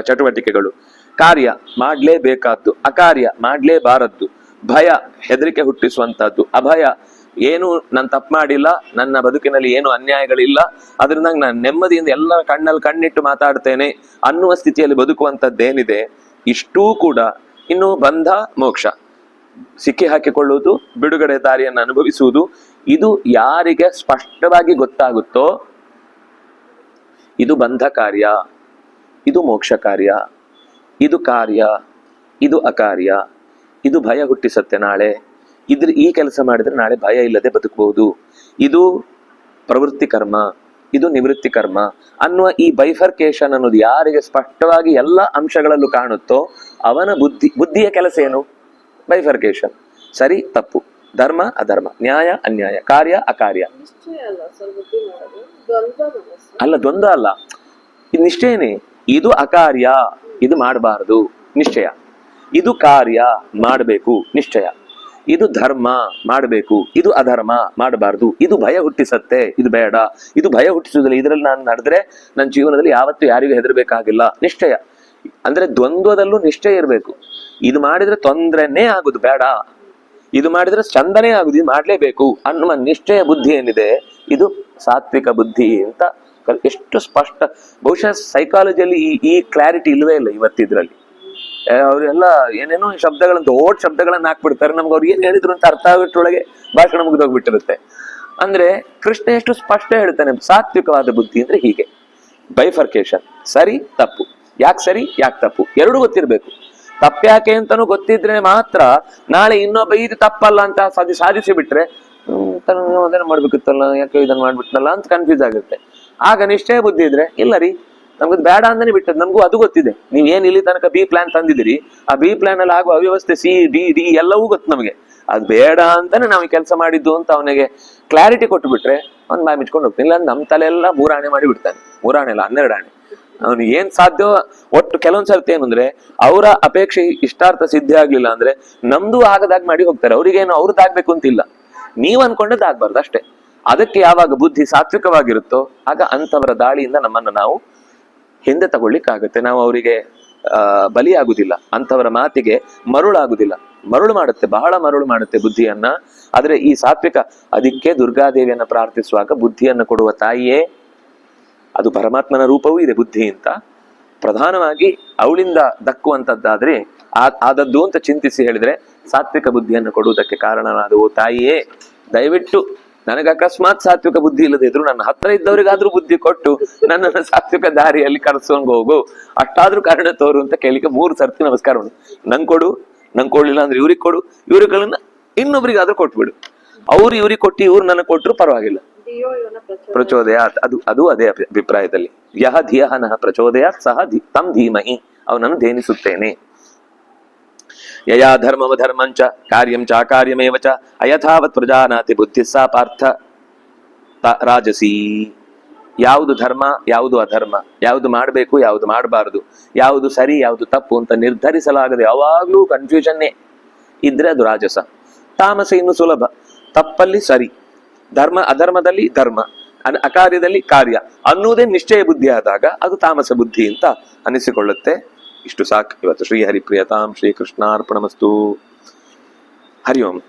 Speaker 1: ಚಟುವಟಿಕೆಗಳು, ಕಾರ್ಯ ಮಾಡ್ಲೇಬೇಕಾದ್ದು, ಅಕಾರ್ಯ ಮಾಡ್ಲೇಬಾರದ್ದು, ಭಯ ಹೆದರಿಕೆ ಹುಟ್ಟಿಸುವಂತಹದ್ದು, ಅಭಯ ಏನು ನಾನು ತಪ್ಪು ಮಾಡಿಲ್ಲ, ನನ್ನ ಬದುಕಿನಲ್ಲಿ ಏನು ಅನ್ಯಾಯಗಳಿಲ್ಲ, ಅದರಿಂದ ನಾನು ನೆಮ್ಮದಿಯಿಂದ ಎಲ್ಲ ಕಣ್ಣಲ್ಲಿ ಕಣ್ಣಿಟ್ಟು ಮಾತಾಡ್ತೇನೆ ಅನ್ನುವ ಸ್ಥಿತಿಯಲ್ಲಿ ಬದುಕುವಂಥದ್ದೇನಿದೆ, ಇಷ್ಟೂ ಕೂಡ ಇನ್ನು ಬಂಧ ಮೋಕ್ಷ, ಸಿಕ್ಕಿ ಹಾಕಿಕೊಳ್ಳುವುದು, ಬಿಡುಗಡೆ ದಾರಿಯನ್ನು ಅನುಭವಿಸುವುದು, ಇದು ಯಾರಿಗೆ ಸ್ಪಷ್ಟವಾಗಿ ಗೊತ್ತಾಗುತ್ತೋ ಇದು ಬಂಧ ಕಾರ್ಯ, ಇದು ಮೋಕ್ಷ ಕಾರ್ಯ, ಇದು ಕಾರ್ಯ, ಇದು ಅಕಾರ್ಯ, ಇದು ಭಯ ಹುಟ್ಟಿಸತ್ತೆ ನಾಳೆ, ಈ ಕೆಲಸ ಮಾಡಿದ್ರೆ ನಾಳೆ ಭಯ ಇಲ್ಲದೆ ಬದುಕಬಹುದು, ಇದು ಪ್ರವೃತ್ತಿ ಕರ್ಮ, ಇದು ನಿವೃತ್ತಿ ಕರ್ಮ ಅನ್ನುವ ಈ ಬೈಫರ್ಕೇಶನ್ ಅನ್ನೋದು ಯಾರಿಗೆ ಸ್ಪಷ್ಟವಾಗಿ ಎಲ್ಲ ಅಂಶಗಳಲ್ಲೂ ಕಾಣುತ್ತೋ ಅವನ ಬುದ್ಧಿಯ ಕೆಲಸ ಏನು? ಬೈಫರ್ಕೇಶನ್, ಸರಿ ತಪ್ಪು, ಧರ್ಮ ಅಧರ್ಮ, ನ್ಯಾಯ ಅನ್ಯಾಯ, ಕಾರ್ಯ ಅಕಾರ್ಯ. ಅಲ್ಲ, ದ್ವಂದ್ವ ಅಲ್ಲ, ಇದು ನಿಶ್ಚಯನೇ. ಇದು ಅಕಾರ್ಯ, ಇದು ಮಾಡಬಾರದು ನಿಶ್ಚಯ, ಇದು ಕಾರ್ಯ ಮಾಡಬೇಕು ನಿಶ್ಚಯ, ಇದು ಧರ್ಮ ಮಾಡಬೇಕು, ಇದು ಅಧರ್ಮ ಮಾಡಬಾರದು, ಇದು ಭಯ ಹುಟ್ಟಿಸತ್ತೆ, ಇದು ಬೇಡ, ಇದು ಭಯ ಹುಟ್ಟಿಸುವುದಿಲ್ಲ, ಇದರಲ್ಲಿ ನಾನು ನಡೆದ್ರೆ ನನ್ನ ಜೀವನದಲ್ಲಿ ಯಾವತ್ತೂ ಯಾರಿಗೂ ಹೆದರ್ಬೇಕಾಗಿಲ್ಲ ನಿಶ್ಚಯ. ಅಂದ್ರೆ ದ್ವಂದ್ವದಲ್ಲೂ ನಿಶ್ಚಯ ಇರಬೇಕು. ಇದು ಮಾಡಿದ್ರೆ ತೊಂದರೆನೇ ಆಗುದು ಬೇಡ, ಇದು ಮಾಡಿದ್ರೆ ಚಂದನೇ ಆಗುದು, ಇದು ಮಾಡ್ಲೇಬೇಕು ಅನ್ನುವ ನಿಶ್ಚಯ ಬುದ್ಧಿ ಏನಿದೆ ಇದು ಸಾತ್ವಿಕ ಬುದ್ಧಿ ಅಂತ. ಎಷ್ಟು ಸ್ಪಷ್ಟ. ಬಹುಶಃ ಸೈಕಾಲಜಿಯಲ್ಲಿ ಈ ಕ್ಲಾರಿಟಿ ಇಲ್ವೇ ಇಲ್ಲ ಇವತ್ತಿದ್ರಲ್ಲಿ. ಅವರೆಲ್ಲ ಏನೇನೋ ಶಬ್ದಗಳನ್ನ ದೊಡ್ಡ ಶಬ್ದಗಳನ್ನ ಹಾಕ್ಬಿಡ್ತಾರೆ, ನಮ್ಗೆ ಅವ್ರು ಏನ್ ಹೇಳಿದ್ರು ಅಂತ ಅರ್ಥ ಆಗೋಷ್ಟ್ರೊಳಗೆ ಭಾಷಣ ಮುಗಿದೋಗ್ಬಿಟ್ಟಿರುತ್ತೆ. ಅಂದ್ರೆ ಕೃಷ್ಣ ಎಷ್ಟು ಸ್ಪಷ್ಟ ಹೇಳ್ತಾನೆ, ಸಾತ್ವಿಕವಾದ ಬುದ್ಧಿ ಅಂದ್ರೆ ಹೀಗೆ, ಬೈಫರ್ಕೇಶನ್, ಸರಿ ತಪ್ಪು, ಯಾಕೆ ಸರಿ ಯಾಕೆ ತಪ್ಪು ಎರಡೂ ಗೊತ್ತಿರ್ಬೇಕು. ತಪ್ಪ್ಯಾಕೆ ಅಂತಾನು ಗೊತ್ತಿದ್ರೆ ಮಾತ್ರ ನಾಳೆ ಇನ್ನೊಬ್ಬ ಇದು ತಪ್ಪಲ್ಲ ಅಂತ ಸಾಧಿಸಿ ಬಿಟ್ರೆ ಅದನ್ನ ಮಾಡ್ಬೇಕಿತ್ತಲ್ಲ, ಯಾಕೆ ಇದನ್ನ ಮಾಡ್ಬಿಟ್ನಲ್ಲ ಅಂತ ಕನ್ಫ್ಯೂಸ್ ಆಗುತ್ತೆ. ಆಗ ನಿಶ್ಚಯ ಬುದ್ಧಿ ಇದ್ರೆ ಇಲ್ಲ ರೀ ನಮ್ಗದು ಬೇಡ ಅಂತಾನೆ ಬಿಟ್ಟದ್, ನಮಗೂ ಅದು ಗೊತ್ತಿದೆ, ನೀವ್ ಏನ್ ಇಲ್ಲಿ ತನಕ ಬಿ ಪ್ಲಾನ್ ತಂದಿದ್ದೀರಿ, ಆ ಬಿ ಪ್ಲಾನ್ ಅಲ್ಲಿ ಆಗುವ ಅವ್ಯವಸ್ಥೆ ಸಿ ಡಿ ಡಿ ಎಲ್ಲವೂ ಗೊತ್ತು ನಮಗೆ, ಅದು ಬೇಡ ಅಂತಾನೆ ನಾವು ಈ ಕೆಲಸ ಮಾಡಿದ್ದು ಅಂತ ಅವನಿಗೆ ಕ್ಲಾರಿಟಿ ಕೊಟ್ಟು ಬಿಟ್ರೆ ಅವ್ನು ಬಾಯಿ ಮಿಚ್ಕೊಂಡು ಹೋಗ್ತಾನೆ. ಇಲ್ಲ ನಮ್ಮ ತಲೆ ಎಲ್ಲ 3 ಆಣೆ ಮಾಡಿ ಬಿಡ್ತಾನೆ, 3 ಆಣೆ ಅಲ್ಲ 12 ಆಣೆ. ಅವ್ನಿಗೆ ಏನ್ ಸಾಧ್ಯ ಒಟ್ಟು ಕೆಲವೊಂದ್ ಸರ್ತಿ ಏನು ಅಂದ್ರೆ ಅವರ ಅಪೇಕ್ಷೆ ಇಷ್ಟಾರ್ಥ ಸಿದ್ಧಿ ಆಗ್ಲಿಲ್ಲ ಅಂದ್ರೆ ನಮ್ದು ಆಗದಾಗ ಮಾಡಿ ಹೋಗ್ತಾರೆ. ಅವ್ರಿಗೇನು ಅವ್ರದ್ದಾಗ್ಬೇಕು ಅಂತಿಲ್ಲ, ನೀವ್ ಅನ್ಕೊಂಡದ್ದು ಆಗ್ಬಾರ್ದು ಅಷ್ಟೇ. ಅದಕ್ಕೆ ಯಾವಾಗ ಬುದ್ಧಿ ಸಾತ್ವಿಕವಾಗಿರುತ್ತೋ ಆಗ ಅಂತವರ ದಾಳಿಯಿಂದ ನಮ್ಮನ್ನು ನಾವು ಹಿಂದೆ ತಗೊಳ್ಳಿಕ್ಕಾಗತ್ತೆ. ನಾವು ಅವರಿಗೆ ಬಲಿಯಾಗುದಿಲ್ಲ, ಅಂತವರ ಮಾತಿಗೆ ಮರುಳಾಗುದಿಲ್ಲ. ಮರುಳು ಮಾಡುತ್ತೆ, ಬಹಳ ಮರುಳು ಮಾಡುತ್ತೆ ಬುದ್ಧಿಯನ್ನ. ಆದ್ರೆ ಈ ಸಾತ್ವಿಕ, ಅದಕ್ಕೆ ದುರ್ಗಾದೇವಿಯನ್ನ ಪ್ರಾರ್ಥಿಸುವಾಗ ಬುದ್ಧಿಯನ್ನು ಕೊಡುವ ತಾಯಿಯೇ, ಅದು ಪರಮಾತ್ಮನ ರೂಪವೂ ಇದೆ ಬುದ್ಧಿ ಅಂತ. ಪ್ರಧಾನವಾಗಿ ಅವಳಿಂದ ದಕ್ಕುವಂತದ್ದಾದ್ರೆ ಆದದ್ದು ಅಂತ ಚಿಂತಿಸಿ ಹೇಳಿದ್ರೆ, ಸಾತ್ವಿಕ ಬುದ್ಧಿಯನ್ನು ಕೊಡುವುದಕ್ಕೆ ಕಾರಣನಾದ ಓ ತಾಯಿಯೇ, ದಯವಿಟ್ಟು ನನಗೆ ಅಕಸ್ಮಾತ್ ಸಾತ್ವಿಕ ಬುದ್ಧಿ ಇಲ್ಲದೆ ಇದ್ರು ನನ್ನ ಹತ್ರ ಇದ್ದವರಿಗಾದ್ರೂ ಬುದ್ಧಿ ಕೊಟ್ಟು ನನ್ನನ್ನು ಸಾತ್ವಿಕ ದಾರಿಯಲ್ಲಿ ಕರೆಸ್ಕೊಂಡ್ ಹೋಗು, ಅಷ್ಟಾದ್ರೂ ಕಾರಣ ತೋರು ಅಂತ ಕೇಳಿಕೆ 3 ಸರ್ತಿ ನಮಸ್ಕಾರ ಉಂಟು. ನಂಗೆ ಕೊಡು, ನಂಗೆ ಕೊಡ್ಲಿಲ್ಲ ಅಂದ್ರೆ ಇವ್ರಿಗೆ ಕೊಡು, ಇವ್ರುಗಳನ್ನ ಇನ್ನೊಬ್ರಿಗಾದ್ರೂ ಕೊಟ್ಬಿಡು. ಅವ್ರು ಇವ್ರಿಗೆ ಕೊಟ್ಟು ಇವ್ರು ನನಗೆ ಕೊಟ್ಟರು ಪರವಾಗಿಲ್ಲ. ಪ್ರಚೋದಯ, ಅದು ಅದೇ ಅಭಿಪ್ರಾಯದಲ್ಲಿ. ಯಹ ಧಿಯಃ ನಃ ಪ್ರಚೋದಯ ಸಹ ತಂ ಧೀಮಹಿ, ಅವನನ್ನು ಧೇನಿಸುತ್ತೇನೆ. ಯಯಾ ಧರ್ಮವ ಧರ್ಮಂಚ ಕಾರ್ಯಂ ಚ ಕಾರ್ಯಮೇವ ಚ ಅಯಥಾವತ್ ಪ್ರಜಾನಾತಿ ಬುದ್ಧಿ ಸಾ ಪಾರ್ಥ ರಾಜಸಿ. ಯಾವುದು ಧರ್ಮ, ಯಾವುದು ಅಧರ್ಮ, ಯಾವುದು ಮಾಡಬೇಕು, ಯಾವುದು ಮಾಡಬಾರದು, ಯಾವುದು ಸರಿ, ಯಾವುದು ತಪ್ಪು ಅಂತ ನಿರ್ಧರಿಸಲಾಗದೆ ಯಾವಾಗ್ಲೂ ಕನ್ಫ್ಯೂಷನ್ನೇ ಇದ್ರೆ ಅದು ರಾಜಸ. ತಾಮಸ ಇನ್ನು ಸುಲಭ, ತಪ್ಪಲ್ಲಿ ಸರಿ, ಧರ್ಮ ಅಧರ್ಮದಲ್ಲಿ ಧರ್ಮ, ಅಕಾರ್ಯದಲ್ಲಿ ಕಾರ್ಯ ಅನ್ನುವುದೇ ನಿಶ್ಚಯ ಬುದ್ಧಿ ಆದಾಗ ಅದು ತಾಮಸ ಬುದ್ಧಿ ಅಂತ ಅನಿಸಿಕೊಳ್ಳುತ್ತೆ. ಇಷ್ಟು ಸಾಕು ಇವತ್ತು. ಶ್ರೀ ಹರಿಪ್ರಿಯತಾಂ ಶ್ರೀ ಕೃಷ್ಣಾರ್ಪಣಮಸ್ತು. ಹರಿ ಓಂ.